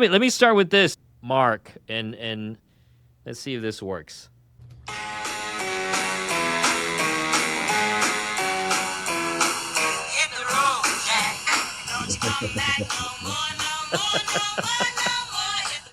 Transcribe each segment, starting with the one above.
Let me start with this, Mark, and let's see if this works. Hit the road, Jack. Don't you come back no more, no more,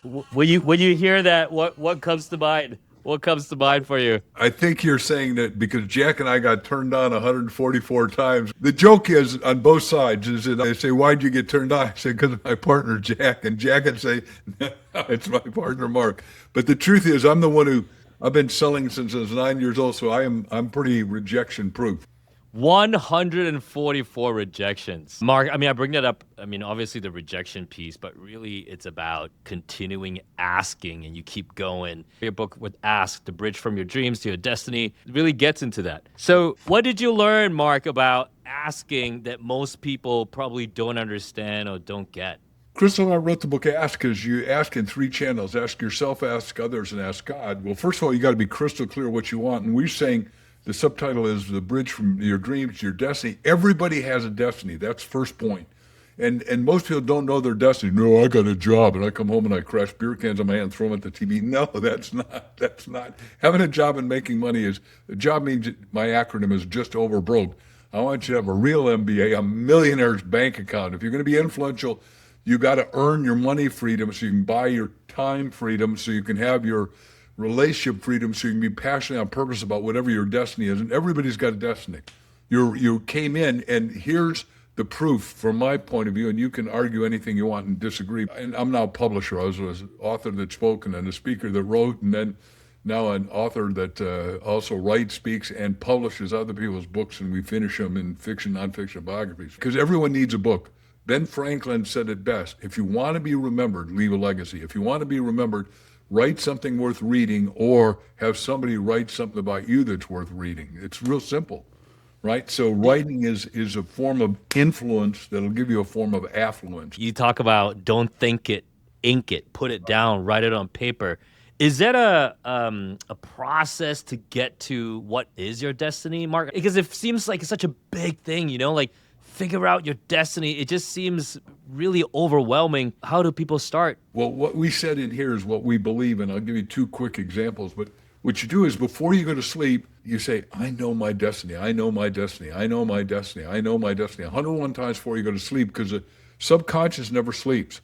no more, no more. When you hear that, what comes to mind? What comes to mind for you? I think you're saying that because Jack and I got turned on 144 times. The joke is on both sides is that I say, why'd you get turned on? I say, because of my partner, Jack. And Jack would say, no, it's my partner, Mark. But the truth is, I'm the one who, I've been selling since I was 9 years old. So I'm pretty rejection proof. 144 rejections. Mark, I bring that up. Obviously the rejection piece, but really it's about continuing asking and you keep going. Your book with Ask, The Bridge from Your Dreams to Your Destiny, really gets into that. So what did you learn, Mark, about asking that most people probably don't understand or don't get? Crystal and I wrote the book Ask because you ask in three channels. Ask yourself, ask others, and ask God. Well, first of all, you got to be crystal clear what you want. And we're saying the subtitle is The Bridge from Your Dreams to Your Destiny. Everybody has a destiny. That's first point. And most people don't know their destiny. No, I got a job and I come home and I crash beer cans on my hand and throw them at the TV. No, that's not. Having a job and making money is, a job means, my acronym is just over broke. I want you to have a real MBA, a millionaire's bank account. If you're going to be influential, you got to earn your money freedom so you can buy your time freedom, so you can have your relationship freedom, so you can be passionate on purpose about whatever your destiny is. And everybody's got a destiny. You came in, and here's the proof from my point of view, and you can argue anything you want and disagree. And I'm now a publisher. I was an author that spoke and then a speaker that wrote, and then now an author that also writes, speaks, and publishes other people's books, and we finish them in fiction, nonfiction, biographies. Because everyone needs a book. Ben Franklin said it best. If you want to be remembered, leave a legacy. If you want to be remembered, write something worth reading or have somebody write something about you that's worth reading. It's real simple, right? So writing is a form of influence that'll give you a form of affluence. You talk about don't think it, ink it, put it down, write it on paper. Is that a process to get to what is your destiny, Mark? Because it seems like it's such a big thing, like figure out your destiny. It just seems really overwhelming. How do people start? Well, what we said in here is what we believe, and I'll give you two quick examples. But what you do is before you go to sleep, you say, I know my destiny, I know my destiny, I know my destiny, I know my destiny, 101 times before you go to sleep, because the subconscious never sleeps.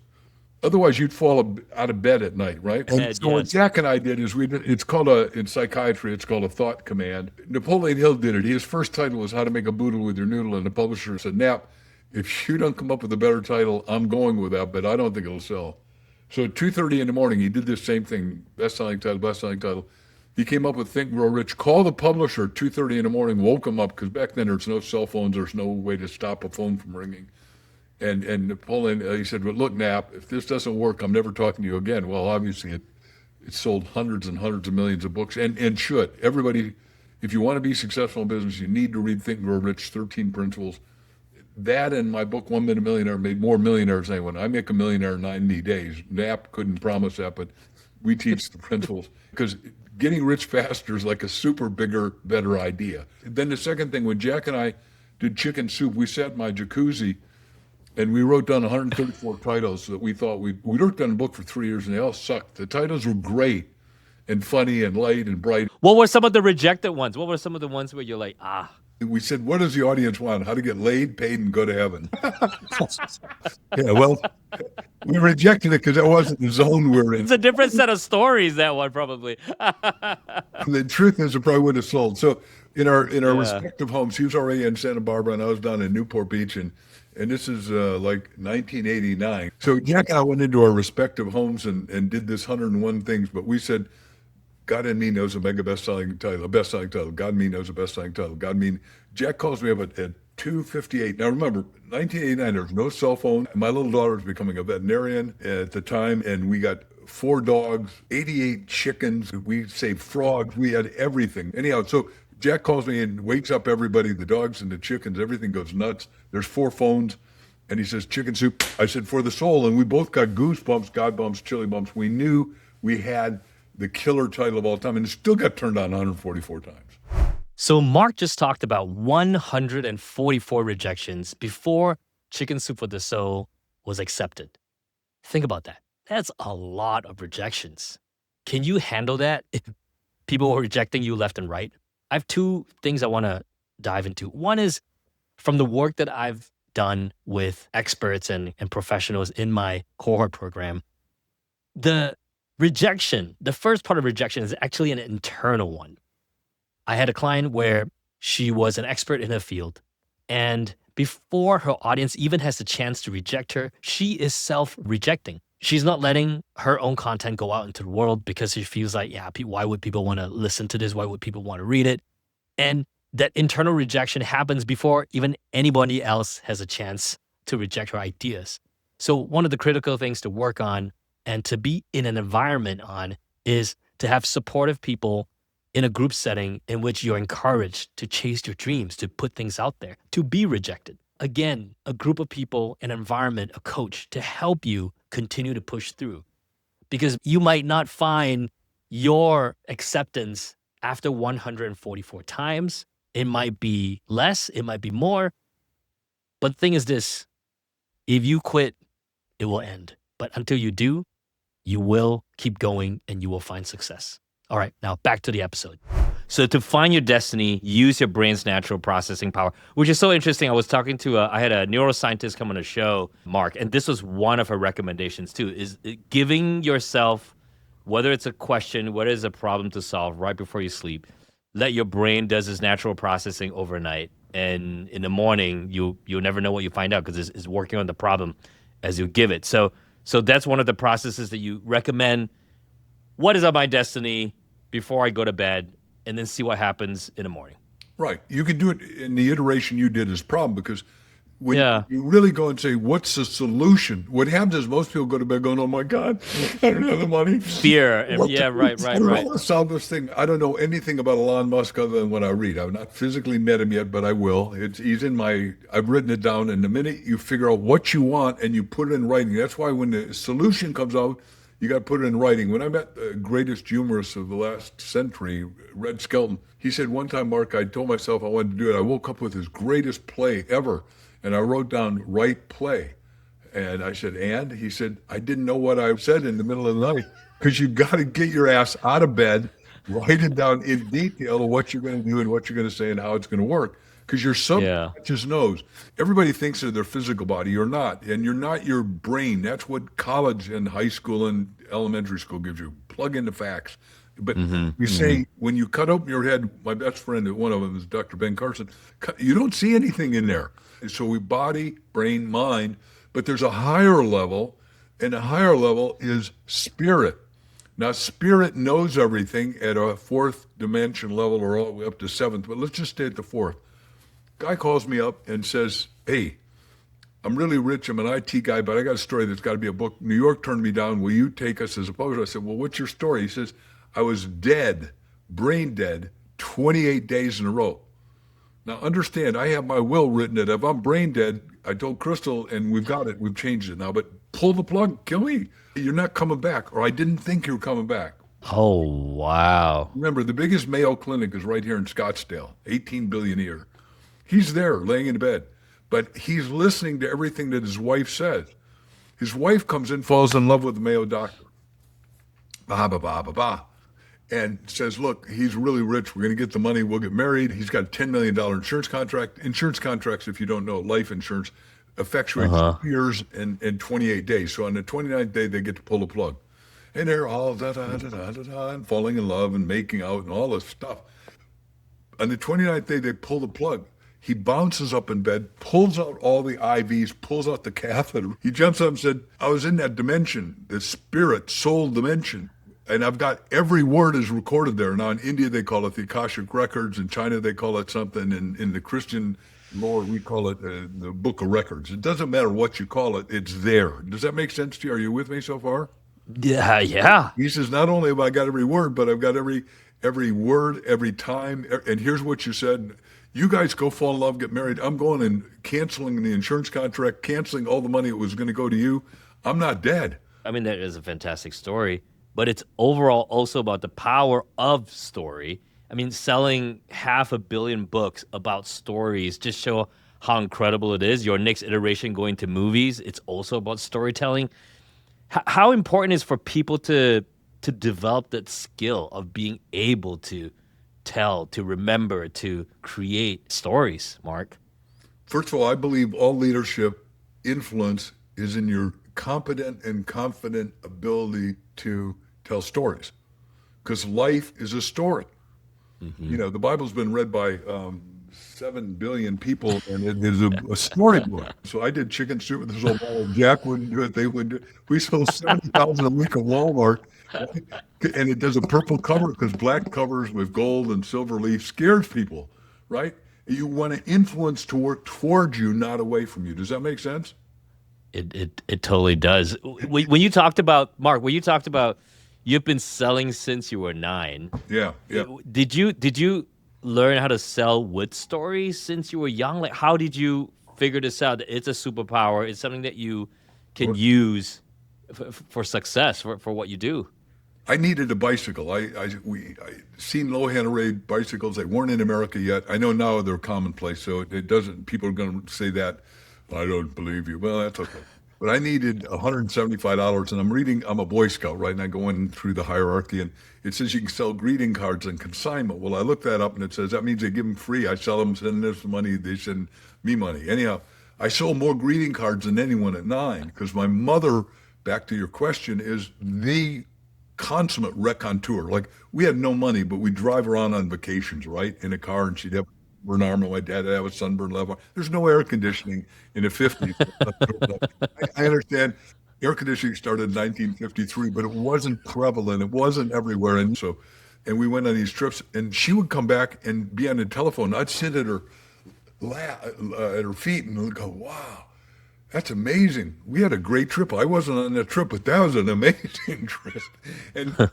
Otherwise, you'd fall out of bed at night, right? And so what Jack and I did is it's called in psychiatry, it's called a thought command. Napoleon Hill did it. His first title was How to Make a Boodle with Your Noodle, and the publisher said, Nap, if you don't come up with a better title, I'm going with that, but I don't think it'll sell. So at 2:30 in the morning, he did this same thing, best-selling title. He came up with Think and Grow Rich, called the publisher at 2:30 in the morning, woke him up, because back then there's no cell phones, there's no way to stop a phone from ringing. And Napoleon, he said, well, look, Knapp, if this doesn't work, I'm never talking to you again. Well, obviously, it sold hundreds and hundreds of millions of books, and should. Everybody, if you want to be successful in business, you need to read Think and Grow Rich, 13 Principles. That and my book, 1 Minute Millionaire, made more millionaires than anyone. I make a millionaire in 90 days. Knapp couldn't promise that, but we teach the principles. Because getting rich faster is like a super bigger, better idea. Then the second thing, when Jack and I did Chicken Soup, we sat in my jacuzzi, and we wrote down 134 titles that we thought we worked on a book for 3 years, and they all sucked. The titles were great and funny and light and bright. What were some of the rejected ones? What were some of the ones where you're like, We said, what does the audience want? How to get laid, paid, and go to heaven. Yeah, well, we rejected it because that wasn't the zone we're in. It's a different set of stories, that one, probably. The truth is, it probably would have sold. So in our respective homes, he was already in Santa Barbara, and I was down in Newport Beach, and this is like 1989. So Jack and I went into our respective homes and did this 101 things, but we said, God in Me knows a mega best-selling title, a best-selling title. God in Me knows a best-selling title. God in Me. Jack calls me up at 2:58. Now remember, 1989, there was no cell phone. My little daughter was becoming a veterinarian at the time, and we got 4 dogs, 88 chickens. We saved frogs. We had everything. Anyhow, so Jack calls me and wakes up everybody, the dogs and the chickens, everything goes nuts. There's 4 phones, and he says, Chicken Soup. I said, for the soul, and we both got goosebumps, God bumps, chili bumps. We knew we had the killer title of all time, and it still got turned on 144 times. So Mark just talked about 144 rejections before Chicken Soup for the Soul was accepted. Think about that. That's a lot of rejections. Can you handle that if people are rejecting you left and right? I have two things I want to dive into. One is from the work that I've done with experts and professionals in my cohort program. The rejection, the first part of rejection is actually an internal one. I had a client where she was an expert in her field. And before her audience even has the chance to reject her, she is self rejecting. She's not letting her own content go out into the world because she feels like, yeah, why would people want to listen to this? Why would people want to read it? And that internal rejection happens before even anybody else has a chance to reject her ideas. So, one of the critical things to work on and to be in an environment on is to have supportive people in a group setting in which you're encouraged to chase your dreams, to put things out there, to be rejected. Again, a group of people, an environment, a coach to help you continue to push through because you might not find your acceptance after 144 times. It might be less, it might be more. But the thing is this, if you quit, it will end. But until you do, you will keep going and you will find success. All right, now back to the episode. So to find your destiny, use your brain's natural processing power, which is so interesting. I was talking to, I had a neuroscientist come on the show, Mark, and this was one of her recommendations too, is giving yourself, whether it's a question, whether it's a problem to solve right before you sleep, let your brain does its natural processing overnight. And in the morning, you'll never know what you find out because it's working on the problem as you give it. So that's one of the processes that you recommend. What is on my destiny before I go to bed? And then see what happens in the morning. Right. You can do it in the iteration you did as problem because when Yeah. you really go and say, what's the solution? What happens is most people go to bed going, oh my God, I don't have the money. Fear. And right. I don't know how to solve this thing. I don't know anything about Elon Musk other than what I read. I've not physically met him yet, but I will. I've written it down. And the minute you figure out what you want and you put it in writing, that's why when the solution comes out, you got to put it in writing. When I met the greatest humorist of the last century, Red Skelton, he said one time, Mark, I told myself I wanted to do it. I woke up with his greatest play ever, and I wrote down write play. And I said, and? He said, I didn't know what I said in the middle of the night because you got to get your ass out of bed, write it down in detail of what you're going to do and what you're going to say and how it's going to work. Because your subconscious knows. Everybody thinks of their physical body. You're not. And you're not your brain. That's what college and high school and elementary school gives you. Plug in the facts. But you say, when you cut open your head, my best friend, one of them is Dr. Ben Carson, you don't see anything in there. So we body, brain, mind. But there's a higher level, and the higher level is spirit. Now, spirit knows everything at a fourth dimension level or all the way up to seventh, but let's just stay at the fourth. Guy calls me up and says, hey, I'm really rich. I'm an IT guy, but I got a story that's got to be a book. New York turned me down. Will you take us as a publisher? I said, well, what's your story? He says, I was dead, brain dead, 28 days in a row. Now, understand, I have my will written that if I'm brain dead, I told Crystal, and we've got it, we've changed it now, but pull the plug, kill me. You're not coming back, or I didn't think you were coming back. Oh, wow. Remember, the biggest Mayo Clinic is right here in Scottsdale, 18 billion a year. He's there laying in bed, but he's listening to everything that his wife says. His wife comes in, falls in love with the Mayo doctor, and says, look, he's really rich. We're going to get the money. We'll get married. He's got a $10 million insurance contract. Insurance contracts, if you don't know, life insurance, effectuates 2 years and 28 days. So on the 29th day, they get to pull the plug. And they're all and falling in love and making out and all this stuff. On the 29th day, they pull the plug. He bounces up in bed, pulls out all the IVs, pulls out the catheter. He jumps up and said, I was in that dimension, the spirit, soul dimension. And I've got every word is recorded there. Now in India, they call it the Akashic Records. In China, they call it something. In the Christian lore, we call it the Book of Records. It doesn't matter what you call it, it's there. Does that make sense to you? Are you with me so far? Yeah. He says, not only have I got every word, but I've got every word, every time. And here's what you said. You guys go fall in love, get married. I'm going and canceling the insurance contract, canceling all the money that was going to go to you. I'm not dead. I mean, that is a fantastic story, but it's overall also about the power of story. I mean, selling 500 million books about stories just show how incredible it is. Your next iteration going to movies, it's also about storytelling. How important is for people to develop that skill of being able to tell, to remember, to create stories, Mark? First of all, I believe all leadership influence is in your competent and confident ability to tell stories, because life is a story. Hmm. The Bible's been read by 7 billion people, and it is a storybook. So I did chicken soup with this old bottle. Jack wouldn't do it. They wouldn't do it. We sold 70,000 a week at Walmart, right? And it does a purple cover because black covers with gold and silver leaf scares people, right? You want to influence to work towards you, not away from you. Does that make sense? It totally does. When you talked about Mark, when you talked about you've been selling since you were 9, Yeah, yeah. did you learn how to sell with stories since you were young? Like, how did you figure this out? That it's a superpower. It's something that you can use for success for what you do. I needed a bicycle. I seen low-handle raid bicycles. They weren't in America yet. I know now they're commonplace, so it doesn't. People are going to say that. I don't believe you. Well, that's okay. But I needed $175, and I'm reading. I'm a Boy Scout, right? And I go in through the hierarchy, and it says you can sell greeting cards and consignment. Well, I looked that up, and it says that means they give them free. I sell them, send them money. They send me money. Anyhow, I sold more greeting cards than anyone at 9 because my mother. Back to your question, is the consummate raconteur. Like we had no money, but we'd drive around on vacations, right, in a car, and she'd have an arm, and my dad would have a sunburned left arm. There's no air conditioning in the 50s. I understand air conditioning started in 1953, but it wasn't prevalent. It wasn't everywhere, and we went on these trips, and she would come back and be on the telephone. I'd sit at her at her feet and go, "Wow, that's amazing. We had a great trip. I wasn't on that trip, but that was an amazing trip." And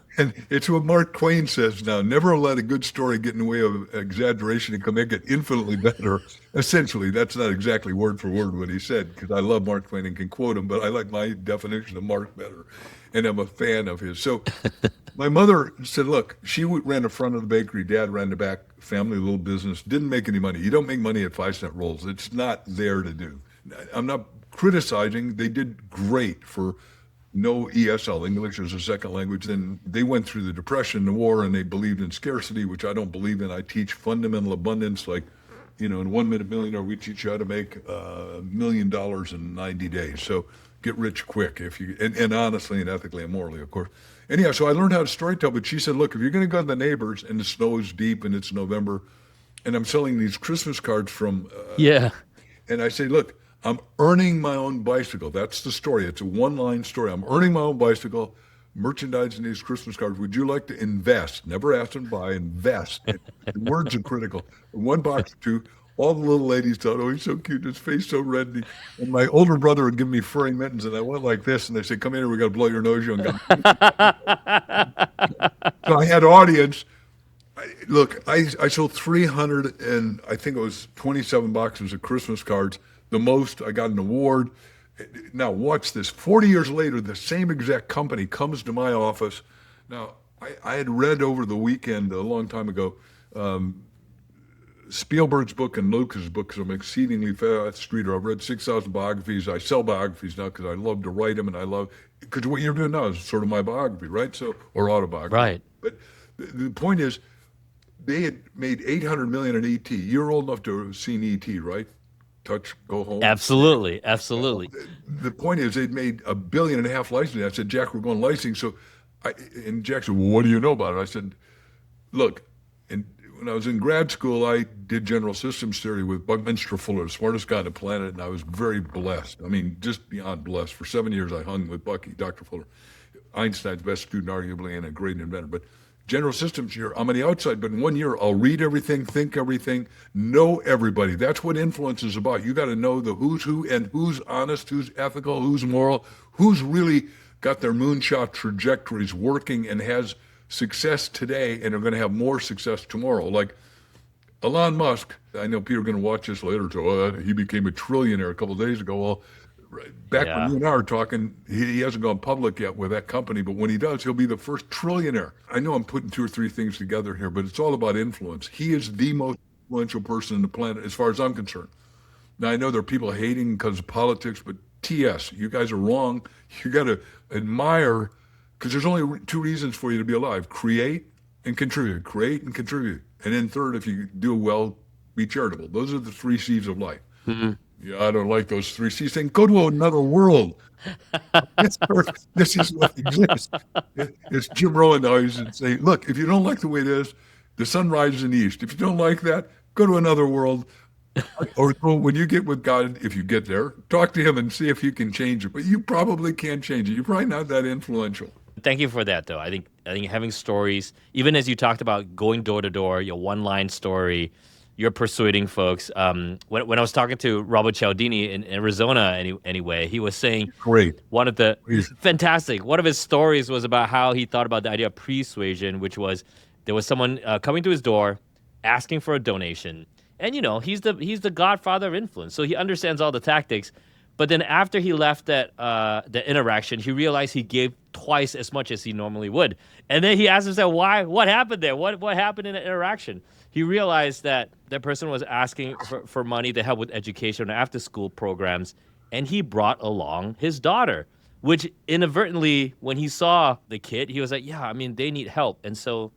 it's what Mark Twain says now: never let a good story get in the way of exaggeration and can make it infinitely better. Essentially, that's not exactly word for word what he said, because I love Mark Twain and can quote him, but I like my definition of Mark better, and I'm a fan of his. So my mother said, look, she ran the front of the bakery. Dad ran the back, family little business, didn't make any money. You don't make money at 5-cent rolls. It's not there to do. I'm not criticizing. They did great for no ESL, English as a second language. Then they went through the Depression, the war, and they believed in scarcity, which I don't believe in. I teach fundamental abundance. Like, in 1 Minute Millionaire, we teach you how to make $1 million in 90 days. So get rich quick if you, and honestly and ethically and morally, of course. Anyhow, so I learned how to storytell, but she said, look, if you're going to go to the neighbors and the snow is deep and it's November, and I'm selling these Christmas cards from, Yeah. and I say, look, I'm earning my own bicycle. That's the story. It's a one-line story. I'm earning my own bicycle, merchandising these Christmas cards. Would you like to invest? Never ask them to buy, invest. And words are critical. One box or two. All the little ladies thought, oh, he's so cute, his face so red. And my older brother would give me furry mittens, and I went like this, and they said, come here, we got to blow your nose, young guy. So I had audience. Look, I sold 300 and I think it was 27 boxes of Christmas cards. The most. I got an award. Now watch this. 40 years later, the same exact company comes to my office. Now I had read over the weekend a long time ago Spielberg's book and Lucas' book, because I'm an exceedingly fast reader. I've read 6,000 biographies. I sell biographies now because I love to write them, and because what you're doing now is sort of my biography, right? So, or autobiography. Right. But the point is, they had made 800 million in ET. You're old enough to have seen ET, right? Touch, go home. Absolutely. Absolutely. The point is, they'd made $1.5 billion licensing. I said, Jack, we're going licensing. So, and Jack said, well, what do you know about it? I said, look, and when I was in grad school, I did general systems theory with Buckminster Fuller, the smartest guy on the planet, and I was very blessed. I mean, just beyond blessed. For 7 years, I hung with Bucky, Dr. Fuller, Einstein's best student, arguably, and a great inventor. But general systems here, I'm on the outside, but in 1 year, I'll read everything, think everything, know everybody. That's what influence is about. You got to know the who's who and who's honest, who's ethical, who's moral, who's really got their moonshot trajectories working and has success today and are going to have more success tomorrow. Like Elon Musk, I know people are going to watch this later, so he became a trillionaire a couple of days ago. Well, back when you and I were talking, he hasn't gone public yet with that company, but when he does, he'll be the first trillionaire. I know I'm putting 2 or 3 things together here, but it's all about influence. He is the most influential person on the planet as far as I'm concerned. Now, I know there are people hating because of politics, but TS. You guys are wrong. You got to admire, because there's only two reasons for you to be alive: create and contribute. Create and contribute. And then third, if you do well, be charitable. Those are the three C's of life. Yeah, I don't like those three C's. Saying, go to another world. This is what exists. It's Jim Rohn always would say, look, if you don't like the way it is, the sun rises in the east. If you don't like that, go to another world. Or when you get with God, if you get there, talk to him and see if you can change it. But you probably can't change it. You're probably not that influential. Thank you for that, though. I think having stories, even as you talked about going door to door, your one-line story, you're persuading folks. When I was talking to Robert Cialdini in Arizona, anyway, he was saying Great. Fantastic. One of his stories was about how he thought about the idea of persuasion, which was there was someone coming to his door asking for a donation. And, he's the godfather of influence, so he understands all the tactics. But then after he left that interaction, he realized he gave twice as much as he normally would. And then he asked himself, why? What happened there? What happened in the interaction? He realized that person was asking for money to help with education or after-school programs, and he brought along his daughter, which inadvertently, when he saw the kid, he was like, yeah, I mean, they need help. And so,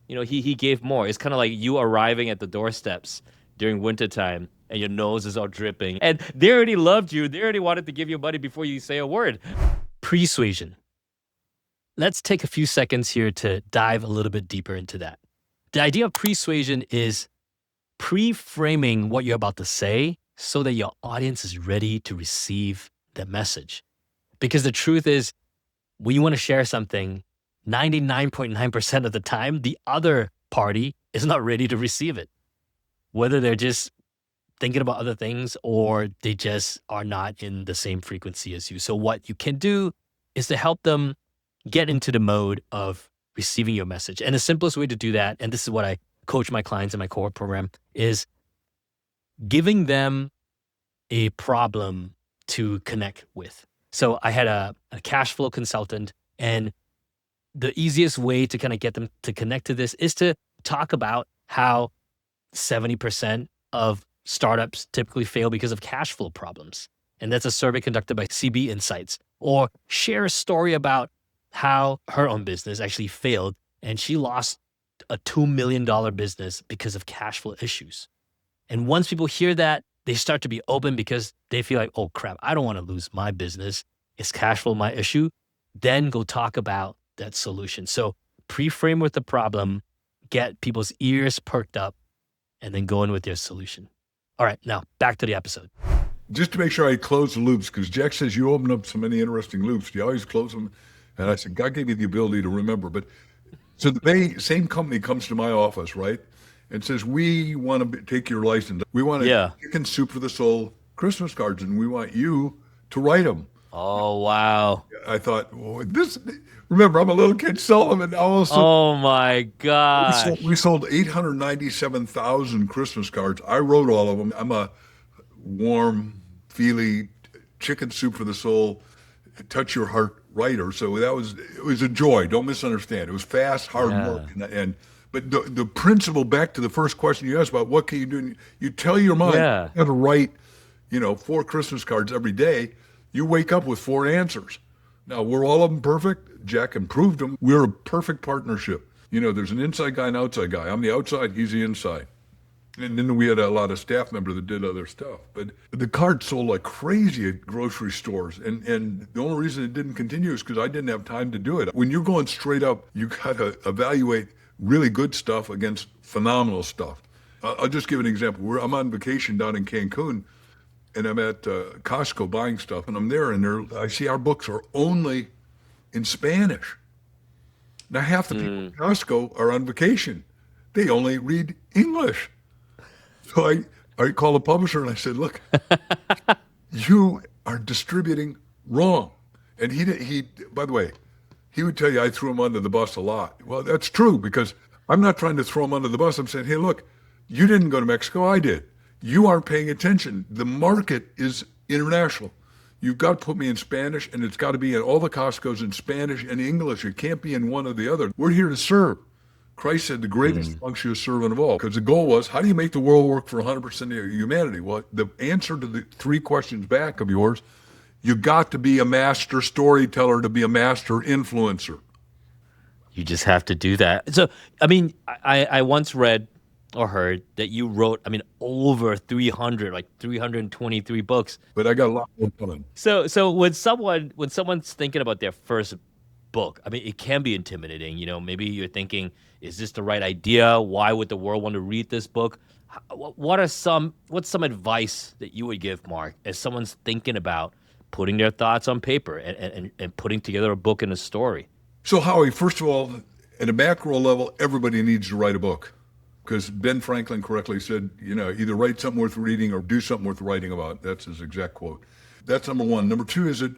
he gave more. It's kind of like you arriving at the doorsteps during wintertime, and your nose is all dripping. And they already loved you. They already wanted to give you money before you say a word. Persuasion. Let's take a few seconds here to dive a little bit deeper into that. The idea of persuasion is pre-framing what you're about to say so that your audience is ready to receive the message. Because the truth is, when you want to share something, 99.9% of the time, the other party is not ready to receive it. Whether they're just thinking about other things or they just are not in the same frequency as you. So what you can do is to help them get into the mode of receiving your message. And the simplest way to do that, and this is what I coach my clients in my cohort program, is giving them a problem to connect with. So I had a cash flow consultant, and the easiest way to kind of get them to connect to this is to talk about how 70% of startups typically fail because of cash flow problems. And that's a survey conducted by CB Insights. Or share a story about how her own business actually failed and she lost a $2 million business because of cash flow issues. And once people hear that, they start to be open because they feel like, oh crap, I don't want to lose my business. Is cash flow my issue? Then go talk about that solution. So pre-frame with the problem, get people's ears perked up, and then go in with their solution. All right, now back to the episode. Just to make sure I close the loops, because Jack says you open up so many interesting loops. Do you always close them? And I said, God gave you the ability to remember. But so the same company comes to my office, right? And says, we want to take your license. We want to chicken soup for the soul Christmas cards, and we want you to write them. Oh, wow. I thought, remember, I'm a little kid selling them. And oh, my gosh. We sold 897,000 Christmas cards. I wrote all of them. I'm a warm, feely, chicken soup for the soul, touch your heart writer. So it was a joy. Don't misunderstand. It was fast, hard work. But the principle, back to the first question you asked about what can you do, you tell your mind, you have to write, 4 Christmas cards every day. You wake up with 4 answers. Now, were all of them perfect? Jack improved them. We're a perfect partnership. There's an inside guy and outside guy. I'm the outside, he's the inside. And then we had a lot of staff members that did other stuff. But the cards sold like crazy at grocery stores. And the only reason it didn't continue is because I didn't have time to do it. When you're going straight up, you got to evaluate really good stuff against phenomenal stuff. I'll just give an example. I'm on vacation down in Cancun, and I'm at Costco buying stuff, and I'm there, and I see our books are only in Spanish. Now, half the people at Costco are on vacation. They only read English. So I called the publisher, and I said, look, you are distributing wrong. And he, by the way, he would tell you I threw him under the bus a lot. Well, that's true, because I'm not trying to throw him under the bus. I'm saying, hey, look, you didn't go to Mexico, I did. You aren't paying attention. The market is international. You've got to put me in Spanish, and it's got to be in all the Costco's in Spanish and English. It can't be in one or the other. We're here to serve. Christ said the greatest function is servant of all, because the goal was, how do you make the world work for 100% of humanity? Well, the answer to the 3 questions back of yours You got to be a master storyteller to be a master influencer. You just have to do that. So, I mean, I once read or heard that you wrote, I mean, over 300, like 323 books. But I got a lot more coming. So when someone's thinking about their first book, I mean, it can be intimidating. You know, maybe you're thinking, is this the right idea? Why would the world want to read this book? What's some advice that you would give, Mark, as someone's thinking about putting their thoughts on paper and putting together a book and a story? So, Howie, first of all, at a macro level, everybody needs to write a book. Because Ben Franklin correctly said, either write something worth reading or do something worth writing about. That's his exact quote. That's number one. Number two is that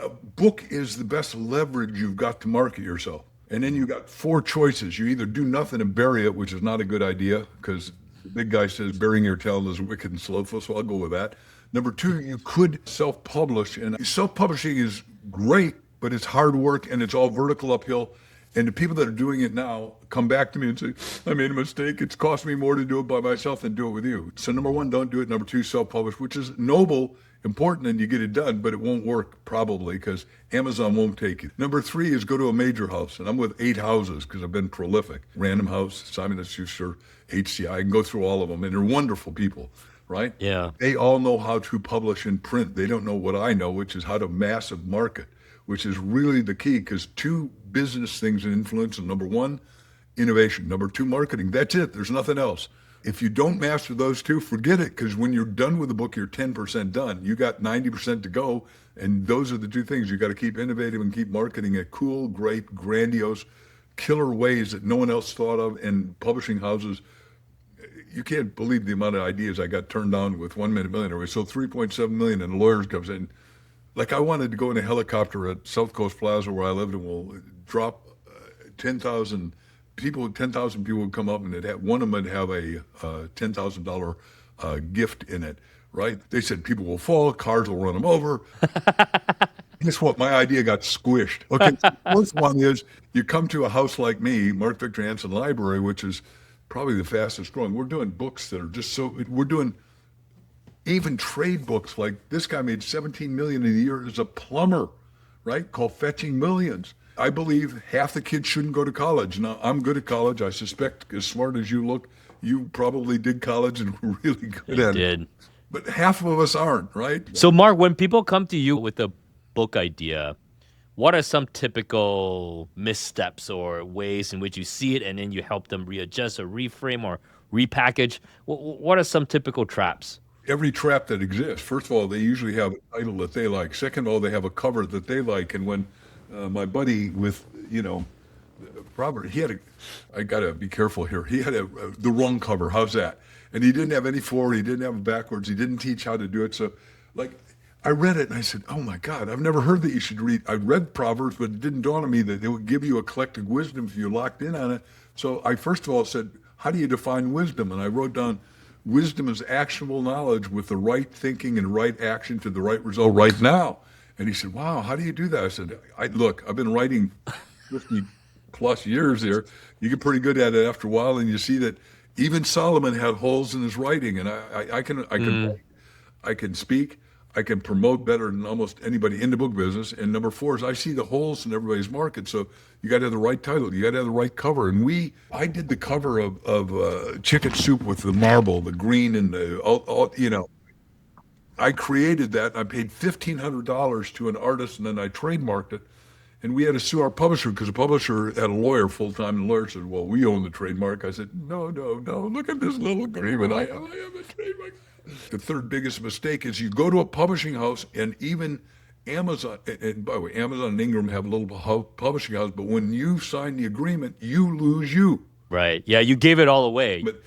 a book is the best leverage you've got to market yourself. And then you got four choices. You either do nothing and bury it, which is not a good idea, because the big guy says burying your talent is wicked and slothful, so I'll go with that. Number two, you could self-publish. And self-publishing is great, but it's hard work and it's all vertical uphill. And the people that are doing it now come back to me and say, I made a mistake. It's cost me more to do it by myself than do it with you. So number one, don't do it. Number two, self-publish, which is noble, important, and you get it done, but it won't work probably because Amazon won't take it. Number three is go to a major house. And I'm with 8 houses because I've been prolific. Random House, Simon & Schuster, HCI. I can go through all of them. And they're wonderful people, right? Yeah. They all know how to publish in print. They don't know what I know, which is how to massive market, which is really the key, because two business things in influence. Number one, innovation. Number two, marketing. That's it. There's nothing else. If you don't master those two, forget it, because when you're done with the book, you're 10% done. You got 90% to go, and those are the two things. You got to keep innovating and keep marketing it cool, great, grandiose, killer ways that no one else thought of. And publishing houses, you can't believe the amount of ideas I got turned down with 1 Minute Millionaire. We sold 3.7 million, and lawyers comes in. Like, I wanted to go in a helicopter at South Coast Plaza where I lived, and we'll drop 10,000 people. 10,000 people would come up, and one of them would have a $10,000 gift in it, right? They said people will fall, cars will run them over. Guess what? My idea got squished. Okay, the fourth one is you come to a house like me, Mark Victor Hansen Library, which is probably the fastest growing. We're doing books that are just we're doing even trade books. Like, this guy made $17 million a year as a plumber, right? Called Fetching Millions. I believe half the kids shouldn't go to college. Now, I'm good at college. I suspect, as smart as you look, you probably did college and were really good at it. But half of us aren't, right? So, Mark, when people come to you with a book idea, what are some typical missteps or ways in which you see it and then you help them readjust or reframe or repackage? What are some typical traps? Every trap that exists. First of all, they usually have a title that they like. Second of all, they have a cover that they like. And when my buddy with, Robert, I got to be careful here. He had the wrong cover. How's that? And he didn't have any forward. He didn't have it backwards. He didn't teach how to do it. So, I read it and I said, oh my God, I've never heard that you should read. I read Proverbs, but it didn't dawn on me that it would give you eclectic wisdom if you locked in on it. So I first of all said, how do you define wisdom? And I wrote down, wisdom is actionable knowledge with the right thinking and right action to the right result right now. And he said, wow, how do you do that? I said, look, I've been writing 50 plus years here. You get pretty good at it after a while, and you see that even Solomon had holes in his writing. And I can speak, I can promote better than almost anybody in the book business. And number four is I see the holes in everybody's market. So you got to have the right title. You got to have the right cover. And I did the cover of Chicken Soup with the marble, the green and I created that. I paid $1,500 to an artist, and then I trademarked it. And we had to sue our publisher because the publisher had a lawyer full-time, and the lawyer said, well, we own the trademark. I said, no, look at this little agreement. I have a trademark. The third biggest mistake is you go to a publishing house, and even Amazon, and by the way, Amazon and Ingram have a little publishing house, but when you sign the agreement, you lose you. Right. Yeah, you gave it all away. But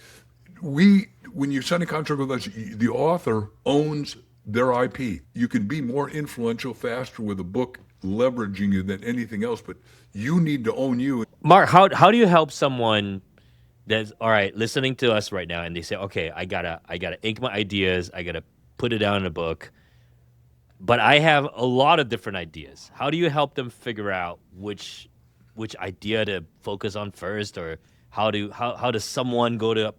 when you sign a contract with us, the author owns their IP. You can be more influential faster with a book leveraging you than anything else, but you need to own you. Mark, how do you help someone that's all right listening to us right now and they say, okay, I gotta ink my ideas, I gotta put it down in a book, but I have a lot of different ideas. How do you help them figure out which idea to focus on first, or how does someone go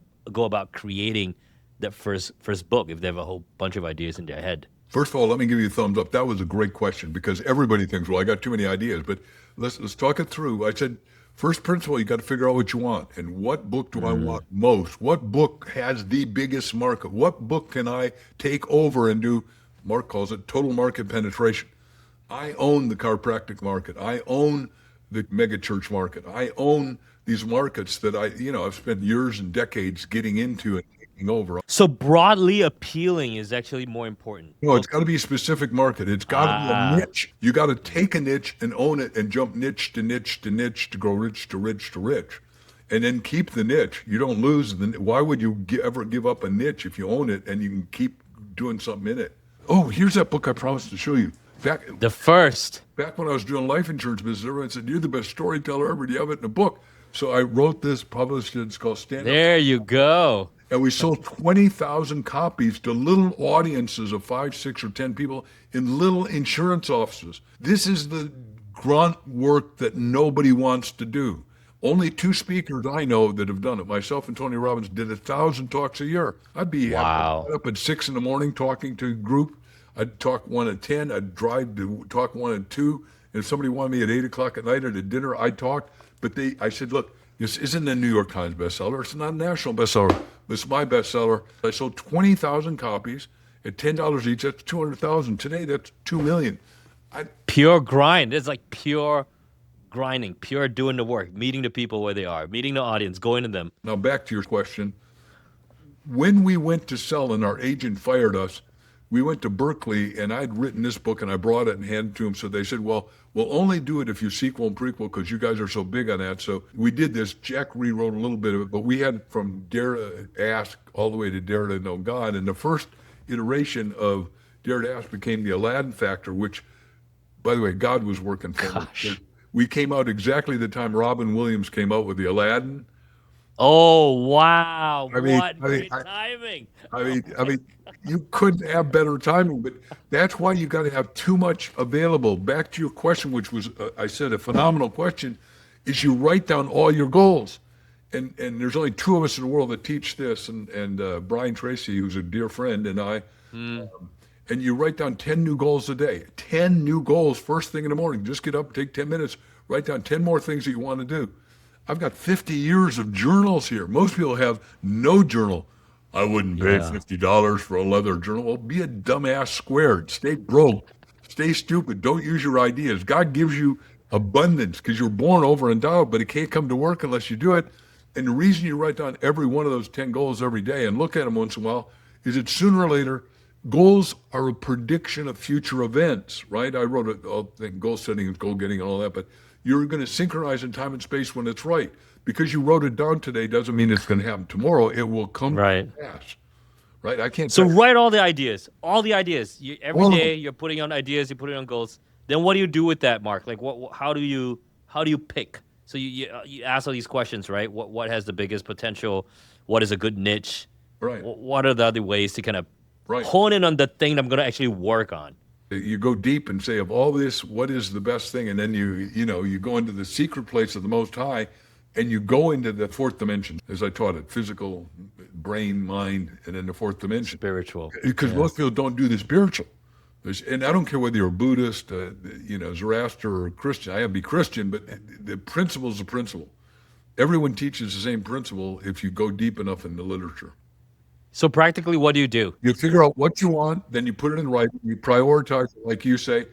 about creating that first book if they have a whole bunch of ideas in their head? First of all, let me give you a thumbs up. That was a great question because everybody thinks, well, I got too many ideas, but let's talk it through. I said, first principle, you got to figure out what you want and what book do I want most? What book has the biggest market? What book can I take over and do? Mark calls it total market penetration. I own the chiropractic market. I own the megachurch market. I own these markets that I've spent years and decades getting into and taking over. So broadly appealing is actually more important. No, it's got to be a specific market. It's got to be a Ah, niche. You got to take a niche and own it and jump niche to niche to niche to grow rich to rich to rich. And then keep the niche. You don't lose the. Why would you ever give up a niche if you own it and you can keep doing something in it? Oh, here's that book I promised to show you. the first. Back when I was doing life insurance business, everyone said, "You're the best storyteller ever. Do you have it in a book?" So I wrote this, published it. It's called Stand Up. There you go. And we sold 20,000 copies to little audiences of 5, 6, or 10 people in little insurance offices. This is the grunt work that nobody wants to do. Only 2 speakers I know that have done it. Myself and Tony Robbins did 1,000 talks a year. I'd be Wow. up at 6 in the morning talking to a group. I'd talk 1 at 10. I'd drive to talk 1 at 2. And if somebody wanted me at 8 o'clock at night at a dinner, I'd talk. But I said, look, this isn't a New York Times bestseller. It's not a national bestseller. It's my bestseller. I sold 20,000 copies at $10 each. That's 200,000. Today, that's 2 million. Pure grind. It's like pure grinding, pure doing the work, meeting the people where they are, meeting the audience, going to them. Now, back to your question. When we went to sell and our agent fired us, we went to Berkeley and I'd written this book and I brought it and handed it to them. So they said, well, we'll only do it if you sequel and prequel because you guys are so big on that. So we did this. Jack rewrote a little bit of it, but we had from Dare to Ask all the way to Dare to Know God. And the first iteration of Dare to Ask became the Aladdin Factor, which, by the way, God was working for me. We came out exactly the time Robin Williams came out with the Aladdin. Oh, wow. I mean, What great timing. I mean, you couldn't have better timing, but that's why you got to have too much available. Back to your question, which was, I said, a phenomenal question, is you write down all your goals. And there's only 2 of us in the world that teach this, and Brian Tracy, who's a dear friend, and I. And you write down 10 new goals a day. 10 new goals first thing in the morning. Just get up, take 10 minutes, write down 10 more things that you want to do. I've got 50 years of journals here. Most people have no journal. I wouldn't pay $50 for a leather journal. Well, be a dumbass squared. Stay broke. Stay stupid. Don't use your ideas. God gives you abundance because you're born over endowed, but it can't come to work unless you do it. And the reason you write down every one of those 10 goals every day and look at them once in a while is that sooner or later, goals are a prediction of future events, right? I wrote goal setting and goal getting and all that, but you're going to synchronize in time and space when it's right. Because you wrote it down today doesn't mean it's going to happen tomorrow. It will come to pass, right? I can't. So write all the ideas. All the ideas. Every day them. you're putting on ideas. You're putting on goals. Then what do you do with that, Mark? Like how do you pick? So you ask all these questions, right? What has the biggest potential? What is a good niche? Right. What are the other ways to kind of Right. hone in on the thing I'm going to actually work on? You go deep and say, of all this, what is the best thing? And then you go into the secret place of the Most High, and you go into the 4th dimension, as I taught it: physical, brain, mind, and then the 4th dimension. Spiritual. Because most people don't do the spiritual. And I don't care whether you're a Buddhist, Zoroaster, or Christian. I have to be Christian, but the principle is the principle. Everyone teaches the same principle if you go deep enough in the literature. So practically, what do you do? You figure out what you want, then you put it in writing, you prioritize it, like you say,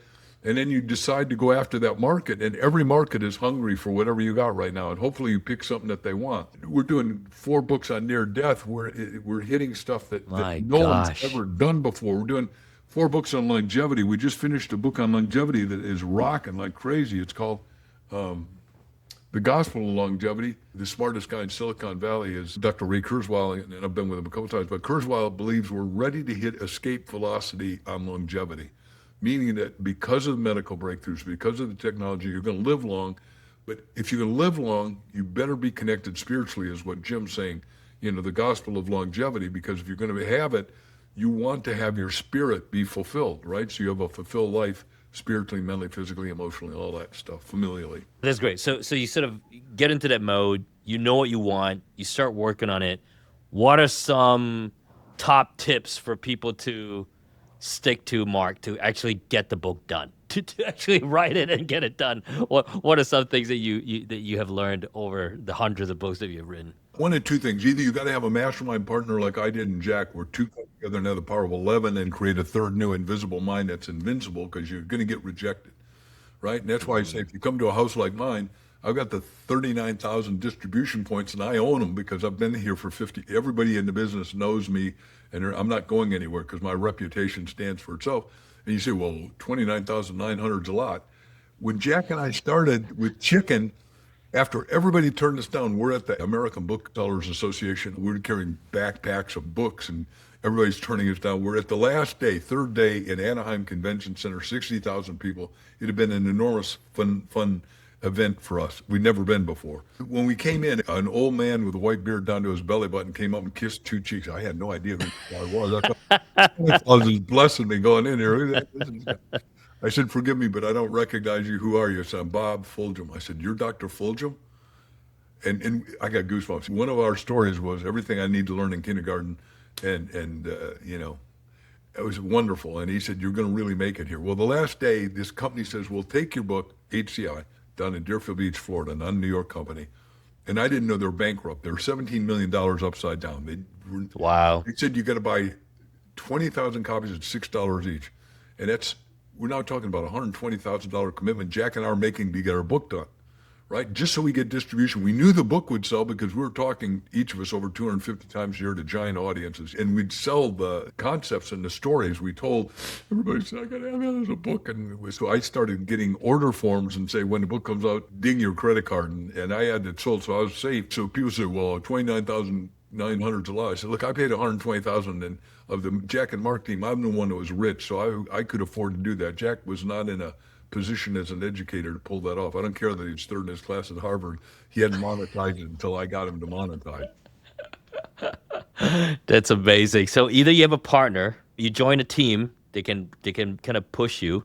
and then you decide to go after that market. And every market is hungry for whatever you got right now. And hopefully you pick something that they want. We're doing 4 books on near death. We're hitting stuff that no one's ever done before. We're doing 4 books on longevity. We just finished a book on longevity that is rocking like crazy. It's called The Gospel of Longevity. The smartest guy in Silicon Valley is Dr. Ray Kurzweil, and I've been with him a couple times, but Kurzweil believes we're ready to hit escape velocity on longevity, meaning that because of the medical breakthroughs, because of the technology, you're going to live long. But if you're going to live long, you better be connected spiritually, is what Jim's saying, the gospel of longevity, because if you're going to have it, you want to have your spirit be fulfilled, right? So you have a fulfilled life spiritually, mentally, physically, emotionally, all that stuff, familially. That's great. So you sort of get into that mode. You know what you want. You start working on it. What are some top tips for people to stick to, Mark, to actually get the book done, to actually write it and get it done? What are some things that you have learned over the hundreds of books that you've written? One of two things. Either you got to have a mastermind partner like I did and Jack, where two come together and have the power of 11 and create a third new invisible mind that's invincible because you're going to get rejected, right? And that's why I say if you come to a house like mine, I've got the 39,000 distribution points and I own them because I've been here for 50. Everybody in the business knows me and I'm not going anywhere because my reputation stands for itself. And you say, well, 29,900 is a lot. When Jack and I started with chicken, after everybody turned us down, we're at the American Booksellers Association. We're carrying backpacks of books and everybody's turning us down. We're at the last day, third day in Anaheim Convention Center, 60,000 people. It had been an enormous fun event for us. We'd never been before. When we came in, an old man with a white beard down to his belly button came up and kissed two cheeks. I had no idea who I was. I was just blessing me going in here. I said, forgive me, but I don't recognize you. Who are you? I said, I'm Bob Fulgham. I said, you're Dr. Fulgham? And I got goosebumps. One of our stories was everything I need to learn in kindergarten. And it was wonderful. And he said, you're going to really make it here. Well, the last day, this company says, we'll take your book, HCI, down in Deerfield Beach, Florida, not a New York company. And I didn't know they were bankrupt. They were $17 million upside down. Wow. They said, you got to buy 20,000 copies at $6 each. And we're now talking about a $120,000 commitment Jack and I are making to get our book done, right? Just so we get distribution. We knew the book would sell because we were talking, each of us, over 250 times a year to giant audiences. And we'd sell the concepts and the stories we told. Everybody said, I got to have that as a book. And so I started getting order forms and say, when the book comes out, ding your credit card. And I had it sold, so I was safe. So people say, well, 29,900 is a lot. I said, look, I paid 120,000 and of the Jack and Mark team, I'm the one that was rich, so I could afford to do that. Jack was not in a position as an educator to pull that off. I don't care that he's third in his class at Harvard. He hadn't monetized it until I got him to monetize. That's amazing. So either you have a partner, you join a team, they can kind of push you.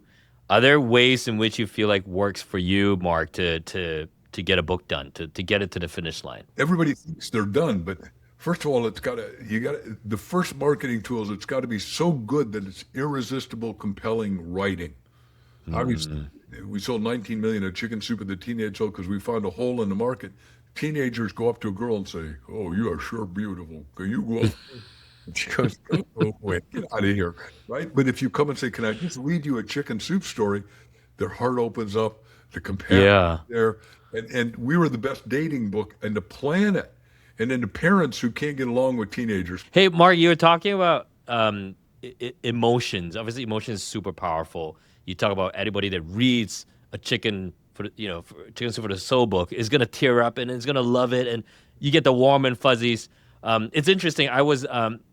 Are there ways in which you feel like works for you, Mark, to get a book done, to get it to the finish line? Everybody thinks they're done, but first of all, the first marketing tools, it's got to be so good that it's irresistible, compelling writing. Obviously, we sold 19 million of chicken soup at the teenage sold because we found a hole in the market. Teenagers go up to a girl and say, oh, you are sure beautiful. Can you go up? She goes, oh, wait, get out of here, right? But if you come and say, can I just read you a chicken soup story? Their heart opens up, the compassion there. And we were the best dating book on the planet. And then the parents who can't get along with teenagers. Hey, Mark, you were talking about emotions. Obviously, emotions is super powerful. You talk about anybody that reads a Chicken Chicken Soup for the Soul book is going to tear up and is going to love it. And you get the warm and fuzzies. It's interesting. I was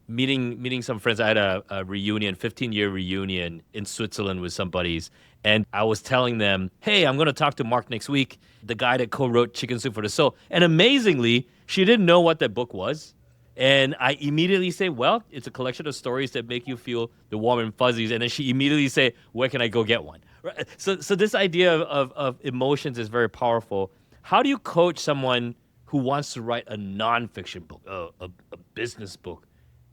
meeting some friends. I had a reunion, 15-year reunion in Switzerland with some buddies. And I was telling them, hey, I'm going to talk to Mark next week, the guy that co-wrote Chicken Soup for the Soul. And amazingly, she didn't know what that book was. And I immediately say, well, it's a collection of stories that make you feel the warm and fuzzies. And then she immediately say, where can I go get one? Right? So this idea of emotions is very powerful. How do you coach someone who wants to write a nonfiction book, a business book,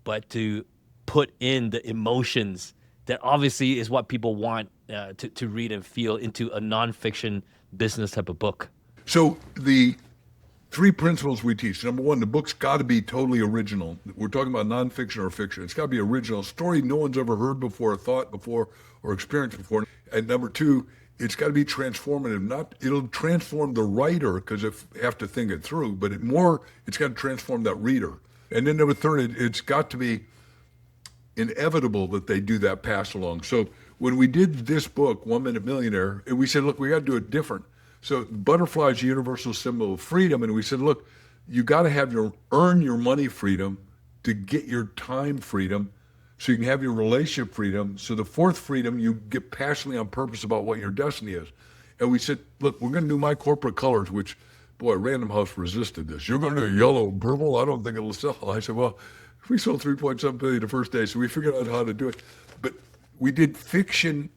but to put in the emotions that obviously is what people want to read and feel into a nonfiction business type of book? So the three principles we teach. Number one, the book's got to be totally original. We're talking about nonfiction or fiction. It's got to be original. Story no one's ever heard before, thought before, or experienced before. And number two, it's got to be transformative. It'll transform the writer because you have to think it through, but it's got to transform that reader. And then number third, it's got to be inevitable that they do that pass along. So when we did this book, 1 Minute Millionaire, we said, look, we got to do it different. So butterfly is a universal symbol of freedom. And we said, look, you got to earn your money freedom to get your time freedom so you can have your relationship freedom. So the fourth freedom, you get passionately on purpose about what your destiny is. And we said, look, we're going to do my corporate colors, which, boy, Random House resisted this. You're going to do yellow and purple? I don't think it'll sell. I said, well, we sold 3.7 billion the first day, so we figured out how to do it. But we did fiction.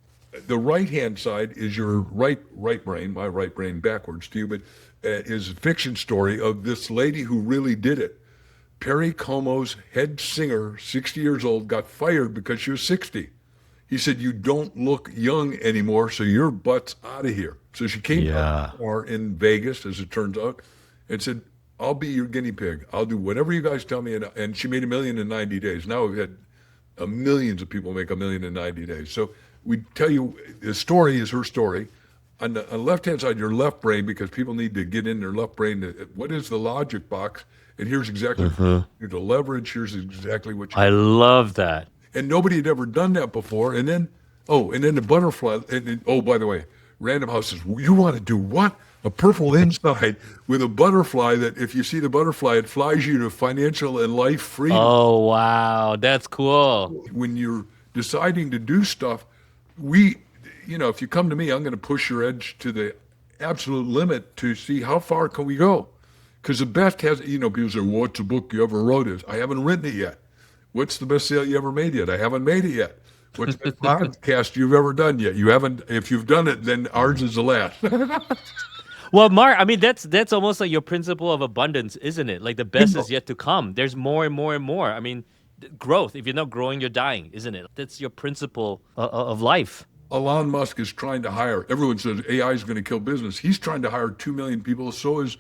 The right-hand side is your right brain, my right brain backwards to you, but is a fiction story of this lady who really did it. Perry Como's head singer, 60 years old, got fired because she was 60. He said, you don't look young anymore, so your butt's out of here. So she came to Yeah. our bar in Vegas, as it turns out, and said, I'll be your guinea pig. I'll do whatever you guys tell me. And she made $1 million in 90 days. Now we've had millions of people make $1 million in 90 days. So we tell you, the story is her story. On the left-hand side, your left brain, because people need to get in their left brain. What is the logic box? And here's exactly the leverage. Here's exactly what you. I love that. And nobody had ever done that before. And then, the butterfly. Oh, by the way, Random House says, you want to do what? A purple inside with a butterfly that if you see the butterfly, it flies you to financial and life freedom. Oh, wow. That's cool. When you're deciding to do stuff, if you come to me, I'm going to push your edge to the absolute limit to see how far can we go. Because the best has, people say, what's the book you ever wrote? I haven't written it yet. What's the best sale you ever made yet? I haven't made it yet. What's the podcast you've ever done yet? You haven't. If you've done it, then ours is the last. Well, Mark, I mean, that's almost like your principle of abundance, isn't it? Like the best is yet to come. There's more and more and more. I mean, growth. If you're not growing, you're dying, isn't it? That's your principle of life. Elon Musk is trying to hire. Everyone says AI is going to kill business. He's trying to hire 2 million people. So is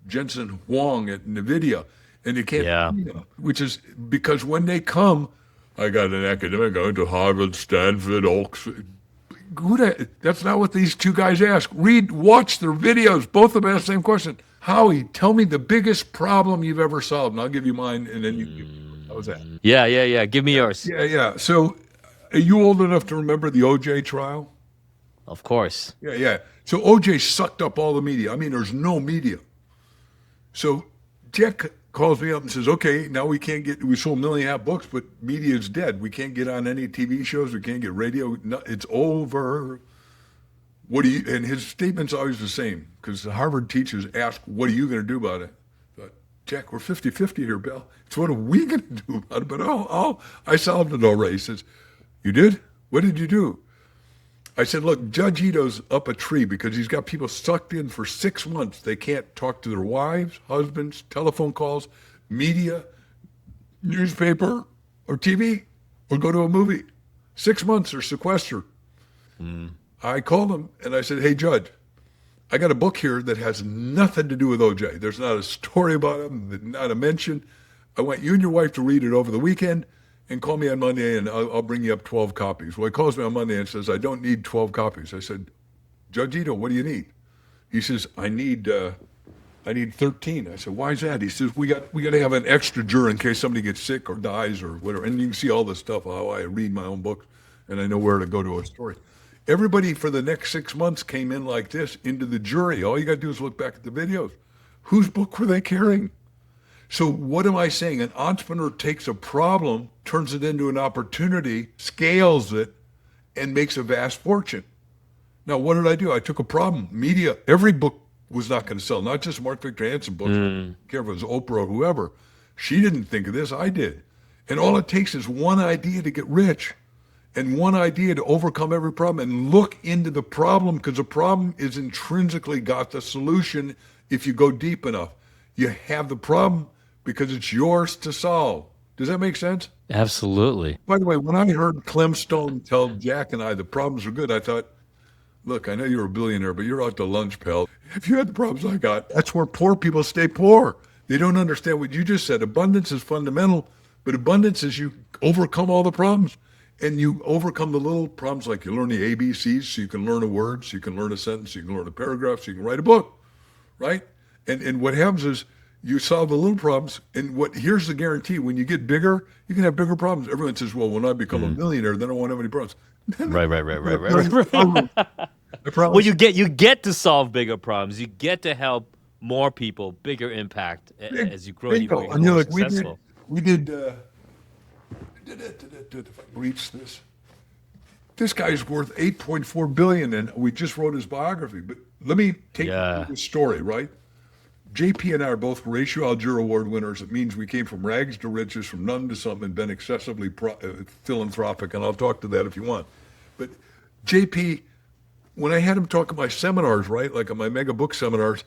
Jensen Huang at NVIDIA. And they can't, which is because when they come, I got an academic going to Harvard, Stanford, Oxford. That's not what these two guys ask. Watch their videos. Both of them ask the same question. Howie, tell me the biggest problem you've ever solved, and I'll give you mine, and then you. How was that? Yeah. Give me yours. Yeah. So, are you old enough to remember the OJ trial? Of course. Yeah. So OJ sucked up all the media. I mean, there's no media. So Jack calls me up and says, okay, now we sold 1.5 million books, but media is dead. We can't get on any TV shows. We can't get radio. No, it's over. And his statement's always the same because the Harvard teachers ask, what are you going to do about it? But Jack, we're 50-50 here, Bill. It's what are we going to do about it? But I solved it already. He says, you did? What did you do? I said, look, Judge Ito's up a tree because he's got people sucked in for 6 months. They can't talk to their wives, husbands, telephone calls, media, newspaper, or TV, or go to a movie. 6 months are sequestered. I called him and I said, hey, Judge, I got a book here that has nothing to do with OJ. There's not a story about him, not a mention. I want you and your wife to read it over the weekend and call me on Monday and I'll bring you up 12 copies. Well, he calls me on Monday and says, I don't need 12 copies. I said, Judge Ito, what do you need? He says, I need 13. I said, why is that? He says, we got to have an extra juror in case somebody gets sick or dies or whatever. And you can see all this stuff, how I read my own books and I know where to go to a story. Everybody for the next 6 months came in like this into the jury. All you got to do is look back at the videos. Whose book were they carrying? So what am I saying? An entrepreneur takes a problem, turns it into an opportunity, scales it, and makes a vast fortune. Now, what did I do? I took a problem. Media, every book was not going to sell, not just Mark Victor Hansen books. I don't care if it was Oprah or whoever. She didn't think of this, I did. And all it takes is one idea to get rich and one idea to overcome every problem and look into the problem because the problem is intrinsically got the solution if you go deep enough. You have the problem because it's yours to solve. Does that make sense? Absolutely. By the way, when I heard Clem Stone tell Jack and I the problems are good, I thought, look, I know you're a billionaire, but you're out to lunch, pal. If you had the problems I got, that's where poor people stay poor. They don't understand what you just said. Abundance is fundamental, but abundance is you overcome all the problems. And you overcome the little problems like you learn the ABCs so you can learn a word, so you can learn a sentence, so you can learn a paragraph, so you can write a book, right? And what happens is you solve the little problems, and here's the guarantee: when you get bigger, you can have bigger problems. Everyone says, "Well, when I become a millionaire, then I won't have any problems." Right. Well, you get to solve bigger problems. You get to help more people, bigger impact as you grow. And you're more successful. We did. If I reach this, this guy's worth $8.4 billion, and we just wrote his biography. But let me take you through the story, right? JP and I are both Horatio Alger Award winners. It means we came from rags to riches, from none to something, and been excessively philanthropic, and I'll talk to that if you want. But JP, when I had him talk at my seminars, right, like at my mega book seminars,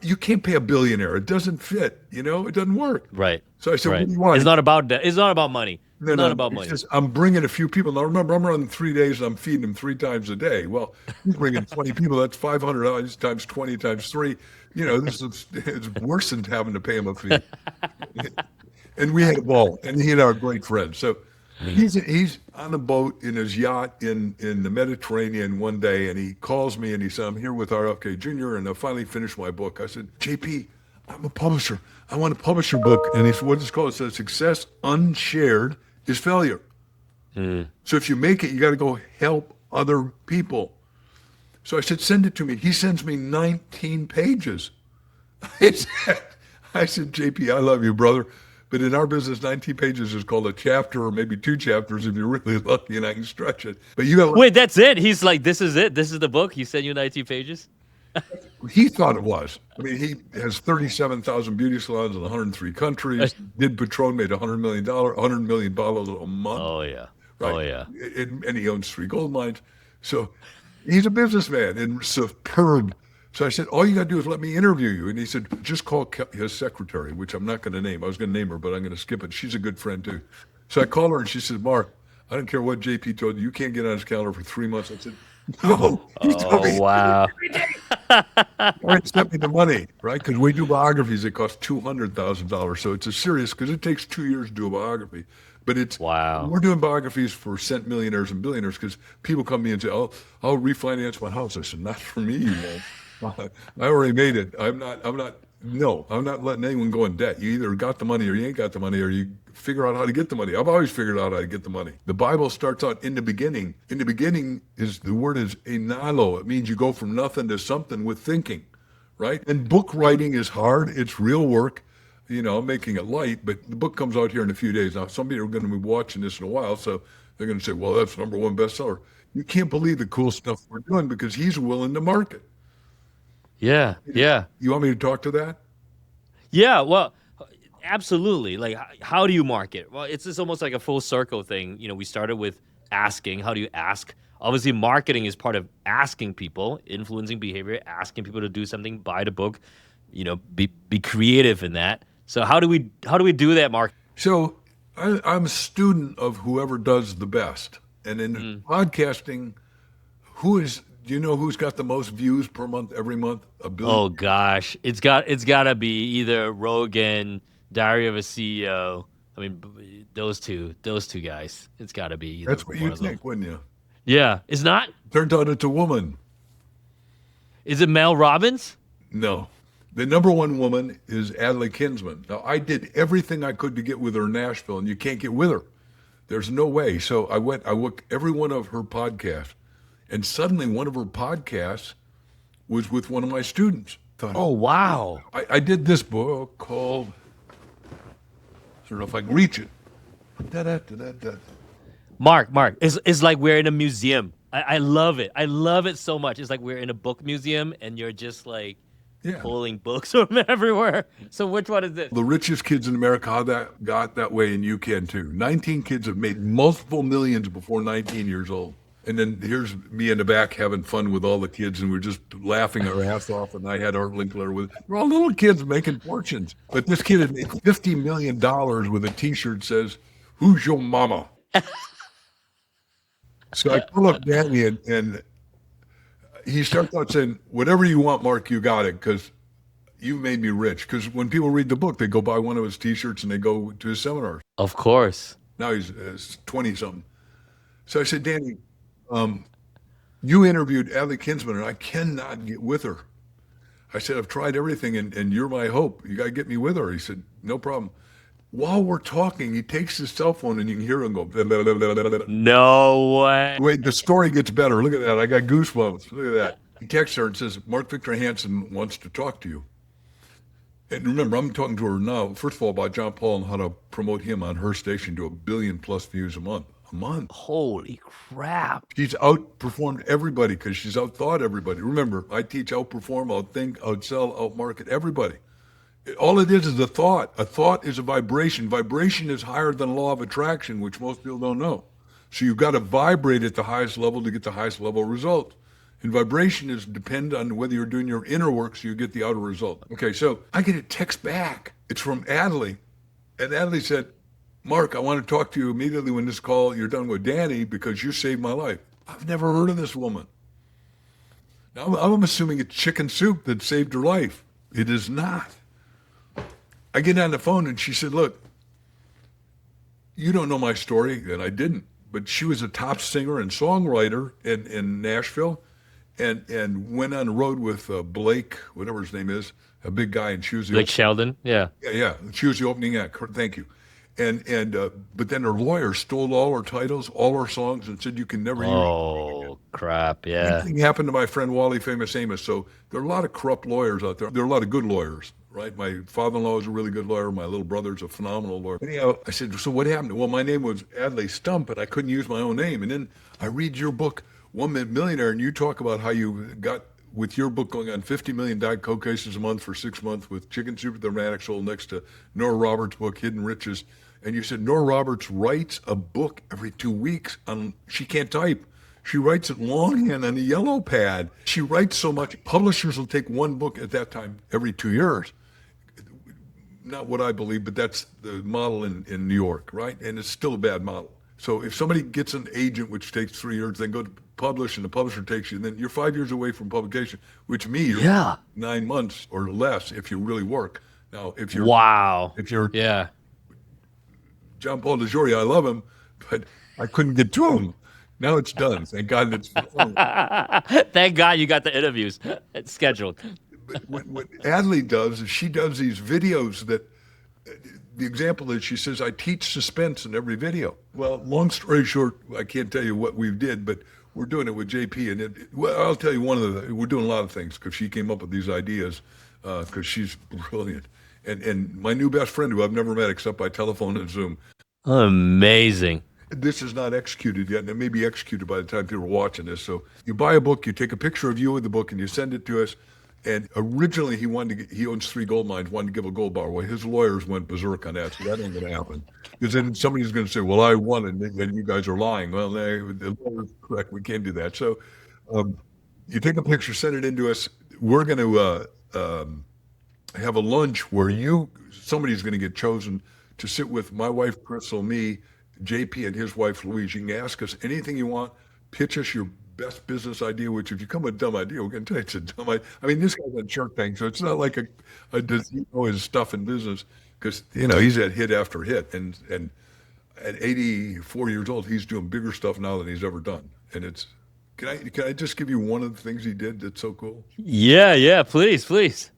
you can't pay a billionaire. It doesn't fit, it doesn't work. Right. So I said, right. What do you want? It's not about that. It's not about money. No, Not no, about it's money. just I'm bringing a few people. Now remember, I'm running 3 days and I'm feeding them 3 times a day. Well, he's bringing 20 people. That's $500 times 20 times three. This is it's worse than having to pay him a fee. And we had a ball, and he and I are great friends. So he's on a boat in his yacht in the Mediterranean one day, and he calls me and he said, "I'm here with RFK Jr. and I finally finished my book." I said, "JP, I'm a publisher. I want to publish your book." And he said, "What is it called?" It says, "Success unshared is failure." So if you make it, you got to go help other people. So I said, "Send it to me." He sends me 19 pages. I said, "JP, I love you, brother. But in our business, 19 pages is called a chapter or maybe 2 chapters if you're really lucky and I can stretch it. But you got to." Wait, that's it? He's like, this is it? This is the book? He sent you 19 pages? He thought it was. I mean, he has 37,000 beauty salons in 103 countries. Did Patron, made $100 million, 100 million bottles a month. Oh, yeah. Right. Oh, yeah. And he owns 3 gold mines. So he's a businessman and superb. So I said, "All you got to do is let me interview you." And he said, "Just call his secretary," which I'm not going to name. I was going to name her, but I'm going to skip it. She's a good friend too. So I called her and she said, "Mark, I don't care what JP told you. You can't get on his calendar for 3 months." I said, "No." He told me Oh, wow. all right, send me the money, right? Because we do biographies that cost $200,000. So it's a serious, because it takes 2 years to do a biography. But it's, Wow. we're doing biographies for cent millionaires and billionaires because people come to me and say, "Oh, I'll refinance my house." I said, "Not for me, man. I already made it. I'm not letting anyone go in debt. You either got the money or you ain't got the money, or you figure out how to get the money." I've always figured out how to get the money. The Bible starts out in the beginning. In the beginning the word is enalo. It means you go from nothing to something with thinking, right? And book writing is hard. It's real work. I'm making it light, but the book comes out here in a few days. Now, some people are going to be watching this in a while, so they're going to say, "Well, that's #1 bestseller." You can't believe the cool stuff we're doing because he's willing to market. Yeah. Yeah. You want me to talk to that? Yeah. Well, absolutely. Like, how do you market? Well, it's just almost like a full circle thing. We started with asking. How do you ask? Obviously, marketing is part of asking people, influencing behavior, asking people to do something, buy the book, be creative in that. So how do we do that, Mark? So I'm a student of whoever does the best. And in podcasting, do you know who's got the most views per month, every month? 1 billion? Oh gosh, it's got to be either Rogan, Diary of a CEO. I mean, those two guys. It's got to be either That's what one you'd of them. think, wouldn't you? Yeah, it's not. Turns out it's a woman. Is it Mel Robbins? No. The #1 woman is Adlai Kinsman. Now, I did everything I could to get with her in Nashville, and you can't get with her. There's no way. So I looked every one of her podcasts, and suddenly one of her podcasts was with one of my students. Oh wow! I did this book called, I don't know if I can reach it. Mark, it's like we're in a museum. I love it. I love it so much. It's like we're in a book museum, and you're just like pulling books from everywhere. So which one is this? The richest kids in America, how that got that way, and you can too. 19 kids have made multiple millions before 19 years old. And then here's me in the back having fun with all the kids, and we're just laughing our ass off. And I had Art Linkler with. We're all little kids making fortunes. But this kid had made $50 million with a T-shirt that says, "Who's your mama?" So I pull up Danny, and he starts out saying, "Whatever you want, Mark, you got it, because you made me rich." Because when people read the book, they go buy one of his T-shirts and they go to his seminars. Of course. Now he's 20-something. So I said, "Danny, you interviewed Adlai Kinsman, and I cannot get with her." I said, "I've tried everything, and you're my hope. You got to get me with her." He said, "No problem." While we're talking, he takes his cell phone, and you can hear him go. Blah, blah, blah, blah, blah, blah. No way. Wait, the story gets better. Look at that. I got goosebumps. Look at that. He texts her and says, "Mark Victor Hansen wants to talk to you." And remember, I'm talking to her now, first of all, about John Paul and how to promote him on her station to 1 billion plus views a month. Holy crap. She's outperformed everybody because she's outthought everybody. Remember, I teach outperform, outthink, outsell, outmarket everybody. All it is a thought. A thought is a vibration. Vibration is higher than law of attraction, which most people don't know. So you've got to vibrate at the highest level to get the highest level result. And vibration is depend on whether you're doing your inner work so you get the outer result. Okay, so I get a text back. It's from Adlai. And Adlai said, Mark, I want to talk to you immediately when this call, you're done with Danny because you saved my life. I've never heard of this woman. Now, I'm assuming it's chicken soup that saved her life. It is not. I get on the phone and she said, look, you don't know my story, and I didn't, but she was a top singer and songwriter in Nashville and went on the road with Blake, whatever his name is, a big guy, and she was the Blake Sheldon. Yeah. yeah, she was the opening act. Thank you. But then her lawyer stole all her titles, all her songs, and said you can never use it. Oh, crap. Yeah. Anything happened to my friend Wally Famous Amos. So there are a lot of corrupt lawyers out there. There are a lot of good lawyers, right? My father-in-law is a really good lawyer. My little brother's a phenomenal lawyer. Anyhow, I said, so what happened? Well, my name was Adlai Stump, and I couldn't use my own name. And then I read your book, One Minute Millionaire, and you talk about how you got, with your book, going on 50 million Diet Coke cases a month for 6 months with Chicken Soup at the Dramatic Soul next to Nora Roberts' book, Hidden Riches. And you said Nora Roberts writes a book every 2 weeks. She can't type. She writes it longhand on a yellow pad. She writes so much. Publishers will take one book at that time every 2 years. Not what I believe, but that's the model in New York, right? And it's still a bad model. So if somebody gets an agent, which takes 3 years, then go to publish, and the publisher takes you, and then you're 5 years away from publication, which means Yeah. 9 months or less if you really work. Now, if you're Wow. if you're Yeah. John Paul DeJoria, I love him, but I couldn't get to him. Now it's done. Thank God it's Thank God you got the interviews scheduled. But what Adlai does is she does these videos that the example is she says, I teach suspense in every video. Well, long story short, I can't tell you what we did, but we're doing it with JP. And well, I'll tell you we're doing a lot of things because she came up with these ideas because she's brilliant. And my new best friend, who I've never met except by telephone and Zoom, Amazing. this is not executed yet, and it may be executed by the time people are watching this. So you buy a book, you take a picture of you with the book, and you send it to us. And originally he owns 3 gold mines, wanted to give a gold bar away. His lawyers went berserk on that, so that ain't going to happen. Because then somebody's going to say, well, I won, and you guys are lying. Well, the lawyer's correct. We can't do that. So you take a picture, send it in to us. We're going to have a lunch where somebody's going to get chosen to sit with my wife, Crystal, me, JP, and his wife, Louise. You can ask us anything you want. Pitch us your best business idea, which if you come with a dumb idea, we're going to tell you it's a dumb idea. I mean, this guy's on Shark Tank, so it's not like his stuff in business because, he's had hit after hit. And at 84 years old, he's doing bigger stuff now than he's ever done. And can I just give you one of the things he did that's so cool? Yeah. Please.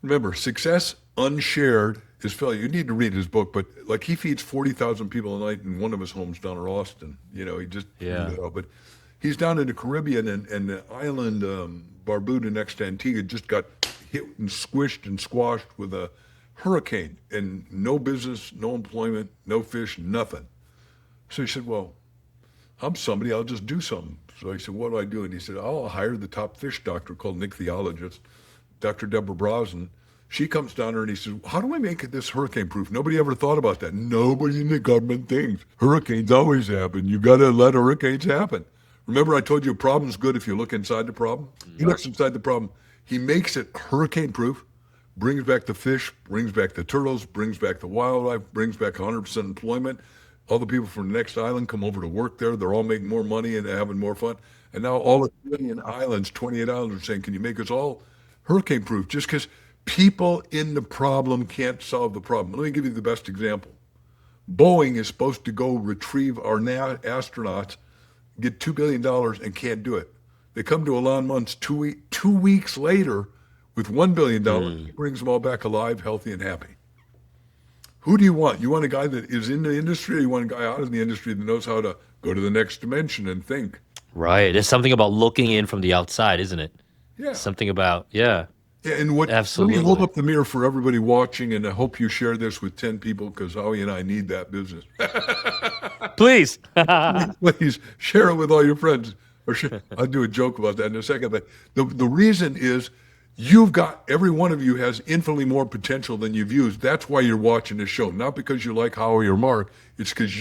Remember, success unshared is failure. You need to read his book, but like he feeds 40,000 people a night in one of his homes down in Austin. He just but he's down in the Caribbean and the island Barbuda next to Antigua just got hit and squished and squashed with a hurricane and no business, no employment, no fish, nothing. So he said, well, I'm somebody, I'll just do something. So I said, what do I do? And he said, I'll hire the top fish doctor called Nick Theologist, Dr. Deborah Brosnan. She comes down there and he says, how do I make this hurricane proof? Nobody ever thought about that. Nobody in the government thinks. Hurricanes always happen. You got to let hurricanes happen. Remember I told you a problem's good if you look inside the problem? He looks inside the problem. He makes it hurricane proof, brings back the fish, brings back the turtles, brings back the wildlife, brings back 100% employment. All the people from the next island come over to work there. They're all making more money and having more fun. And now all the Caribbean islands, 28 islands, are saying, can you make us all hurricane proof? Just because people in the problem can't solve the problem. Let me give you the best example. Boeing is supposed to go retrieve our astronauts, get $2 billion, and can't do it. They come to Elon Musk 2 weeks later with $1 billion. He brings them all back alive, healthy, and happy. Who do you want? You want a guy that is in the industry, or you want a guy out of the industry that knows how to go to the next dimension and think? Right. There's something about looking in from the outside, isn't it? Yeah. Something about, yeah. Yeah, and Absolutely. Let me hold up the mirror for everybody watching, and I hope you share this with 10 people because Howie and I need that business. Please. Please share it with all your friends. I'll do a joke about that in a second. But the reason is every one of you has infinitely more potential than you've used. That's why you're watching this show. Not because you like Howie or Mark. It's because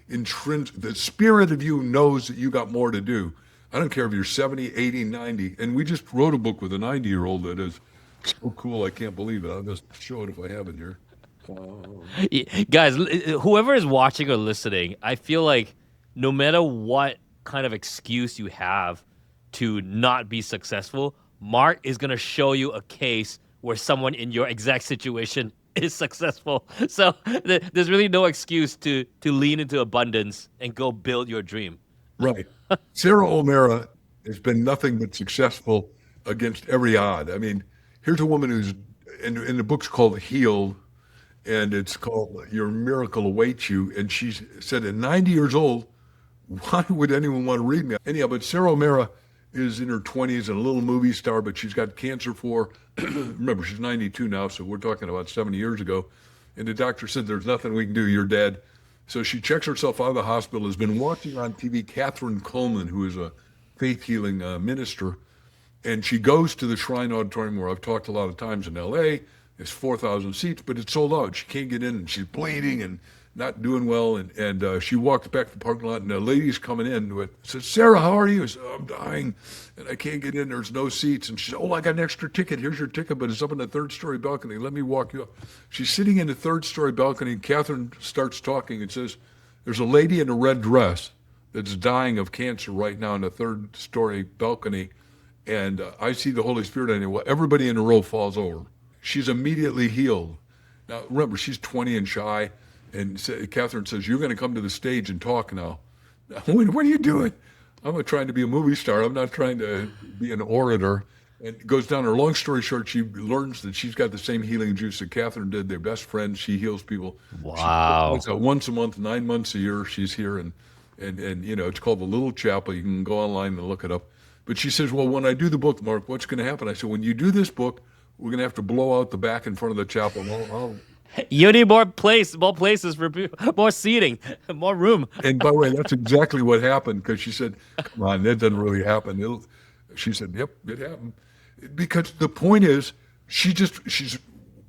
the spirit of you knows that you got more to do. I don't care if you're 70, 80, 90. And we just wrote a book with a 90-year-old that is so cool, I can't believe it. I'll just show it if I have it here. Guys, whoever is watching or listening, I feel like no matter what kind of excuse you have to not be successful, Mark is going to show you a case where someone in your exact situation is successful. So there's really no excuse to lean into abundance and go build your dream. Right. Sarah O'Mara has been nothing but successful against every odd. I mean, here's a woman who's in the book's called Healed, and it's called Your Miracle Awaits You. And she said, at 90 years old, why would anyone want to read me? Anyhow, but Sarah O'Mara is in her 20s and a little movie star, but she's got cancer for, remember, she's 92 now, so we're talking about 70 years ago. And the doctor said, there's nothing we can do, you're dead. So she checks herself out of the hospital, has been watching on TV Catherine Coleman, who is a faith healing minister. And she goes to the Shrine Auditorium where I've talked a lot of times in LA. It's 4,000 seats, but it's sold out. She can't get in and she's bleeding and not doing well. And she walks back to the parking lot and a lady's coming in with, says, Sarah, how are you? I said, oh, I'm dying and I can't get in. There's no seats. And she said, oh, I got an extra ticket. Here's your ticket, but it's up in the third story balcony. Let me walk you up. She's sitting in the third story balcony. And Catherine starts talking and says, there's a lady in a red dress that's dying of cancer right now in the third story balcony. And I see the Holy Spirit in it. Well, everybody in a row falls over. She's immediately healed. Now, remember, she's 20 and shy. And Catherine says, you're going to come to the stage and talk now. What are you doing? I'm trying to be a movie star. I'm not trying to be an orator. And it goes down her. Long story short, she learns that she's got the same healing juice that Catherine did. They're best friends. She heals people. Wow. Once a month, 9 months a year, she's here. And it's called the Little Chapel. You can go online and look it up. But she says, well, when I do the book, Mark, what's going to happen? I said, when you do this book, we're going to have to blow out the back in front of the chapel. You need more places for more seating, more room. And by the way, that's exactly what happened because she said, come on, that doesn't really happen. She said, yep, it happened. Because the point is, she's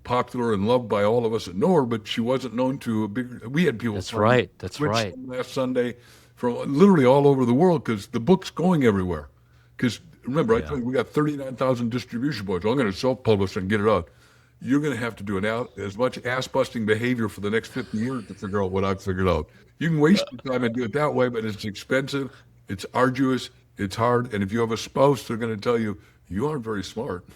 popular and loved by all of us that know her, but she wasn't known to a big, we had people. That's right. That's right. Last Sunday from literally all over the world because the book's going everywhere. Because remember, I told you we got 39,000 distribution points. I'm going to self-publish and get it out. You're going to have to do as much ass-busting behavior for the next 50 years to figure out what I've figured out. You can waste your time and do it that way, but it's expensive, it's arduous, it's hard, and if you have a spouse, they're going to tell you, you aren't very smart.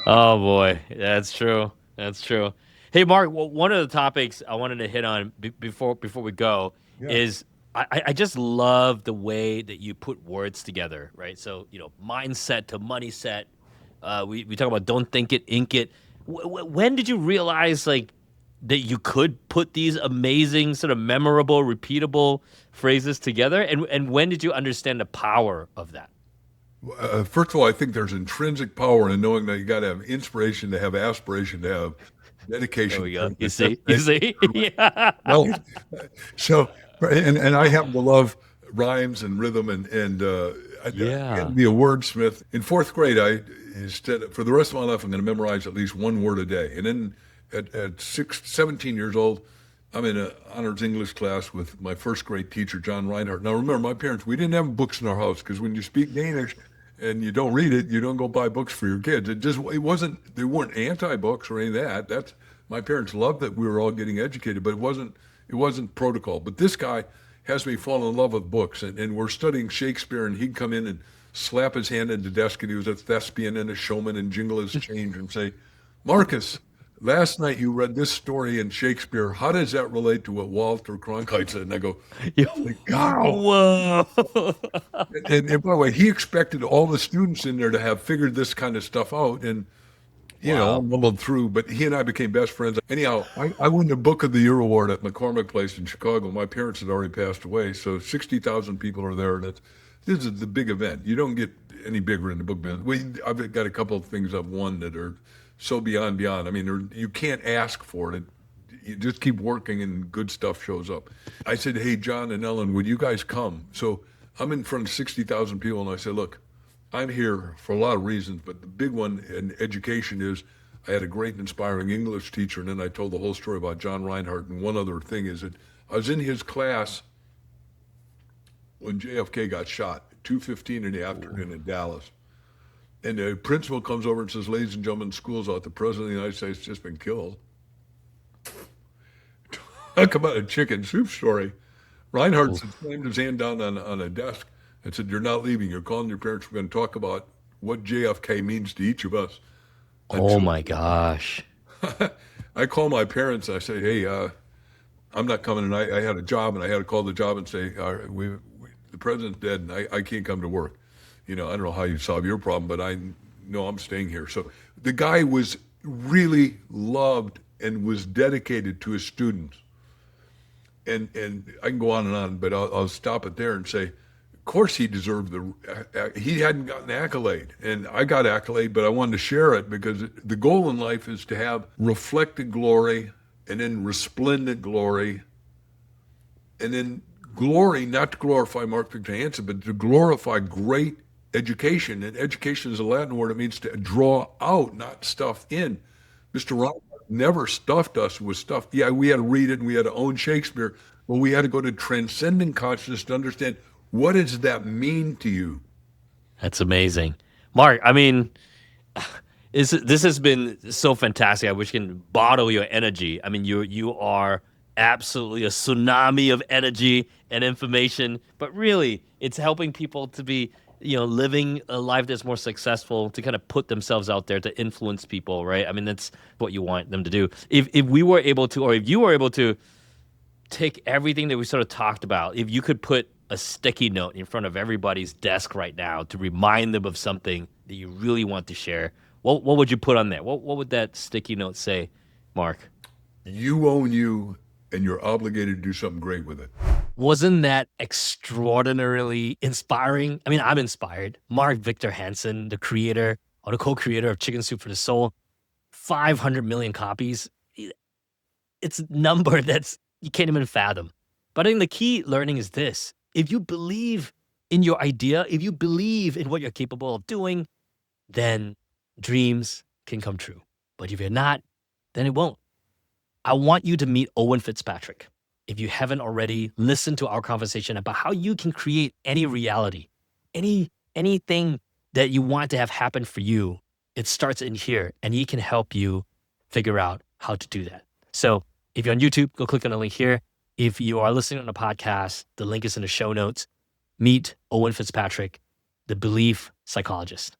Oh, boy. That's true. That's true. Hey, Mark, one of the topics I wanted to hit on before we go is I just love the way that you put words together, right? So, mindset to money set. We talk about don't think it, ink it. When did you realize that you could put these amazing, sort of memorable, repeatable phrases together? And when did you understand the power of that? First of all, I think there's intrinsic power in knowing that you got to have inspiration, to have aspiration, to have dedication. There we go. You see? Yeah. Well, so, and I happen to love rhymes and rhythm and I can be a wordsmith. In fourth grade, for the rest of my life, I'm going to memorize at least one word a day. And then at 17 years old, I'm in an honors English class with my first grade teacher, John Reinhardt. Now, remember, my parents, we didn't have books in our house because when you speak Danish and you don't read it, you don't go buy books for your kids. They weren't anti-books or any of that. My parents loved that we were all getting educated, but it wasn't protocol. But this guy has me fall in love with books, and we're studying Shakespeare, and he'd come in and slap his hand at the desk, and he was a thespian and a showman, and jingle his change and say, Marcus, last night you read this story in Shakespeare. How does that relate to what Walter Cronkite said? And I go, whoa. and by the way, he expected all the students in there to have figured this kind of stuff out, and I mumbled through, but he and I became best friends. Anyhow, I won the Book of the Year award at McCormick Place in Chicago. My parents had already passed away, so 60,000 people are there, and this is the big event. You don't get any bigger in the book business. I've got a couple of things I've won that are so beyond. I mean, you can't ask for it. You just keep working, and good stuff shows up. I said, hey, John and Ellen, would you guys come? So I'm in front of 60,000 people, and I said, look, I'm here for a lot of reasons, but the big one in education is I had a great inspiring English teacher, and then I told the whole story about John Reinhardt. And one other thing is that I was in his class when JFK got shot, 2:15 in the afternoon in Dallas. And the principal comes over and says, ladies and gentlemen, school's out. The president of the United States has just been killed. Talk about a chicken soup story. Reinhardt Oof. slammed his hand down on a desk and said, "You're not leaving. You're calling your parents. We're going to talk about what JFK means to each of us." Oh Until my gosh. I call my parents and I say, "Hey, I'm not coming." And I had a job and I had to call the job and say, "The president's dead and I can't come to work." I don't know how you solve your problem, but I know I'm staying here. So the guy was really loved and was dedicated to his students. And I can go on, but I'll stop it there and say, of course he deserved he hadn't gotten accolade, and I got accolade, but I wanted to share it because the goal in life is to have reflected glory and then resplendent glory, and then glory, not to glorify Mark Victor Hansen, but to glorify great education. And education is a Latin word. It means to draw out, not stuff in. Mr. Reinhardt never stuffed us with stuff. Yeah, we had to read it and we had to own Shakespeare, but we had to go to transcendent consciousness to understand what does that mean to you. That's amazing. Mark, I mean, this has been so fantastic. I wish I can bottle your energy. I mean, you are absolutely a tsunami of energy and information, but really it's helping people to be, living a life that's more successful, to kind of put themselves out there to influence people, right? I mean, that's what you want them to do. If we were able to, or if you were able to take everything that we sort of talked about, if you could put a sticky note in front of everybody's desk right now to remind them of something that you really want to share, what would you put on there? What would that sticky note say, Mark? You own you, and you're obligated to do something great with it. Wasn't that extraordinarily inspiring? I mean, I'm inspired. Mark Victor Hansen, the creator or the co-creator of Chicken Soup for the Soul, 500 million copies. It's a number that's you can't even fathom. But I think the key learning is this. If you believe in your idea, if you believe in what you're capable of doing, then dreams can come true. But if you're not, then it won't. I want you to meet Owen Fitzpatrick. If you haven't already, listen to our conversation about how you can create any reality, anything that you want to have happen for you. It starts in here, and he can help you figure out how to do that. So if you're on YouTube, go click on the link here. If you are listening on a podcast, the link is in the show notes. Meet Owen Fitzpatrick, the belief psychologist.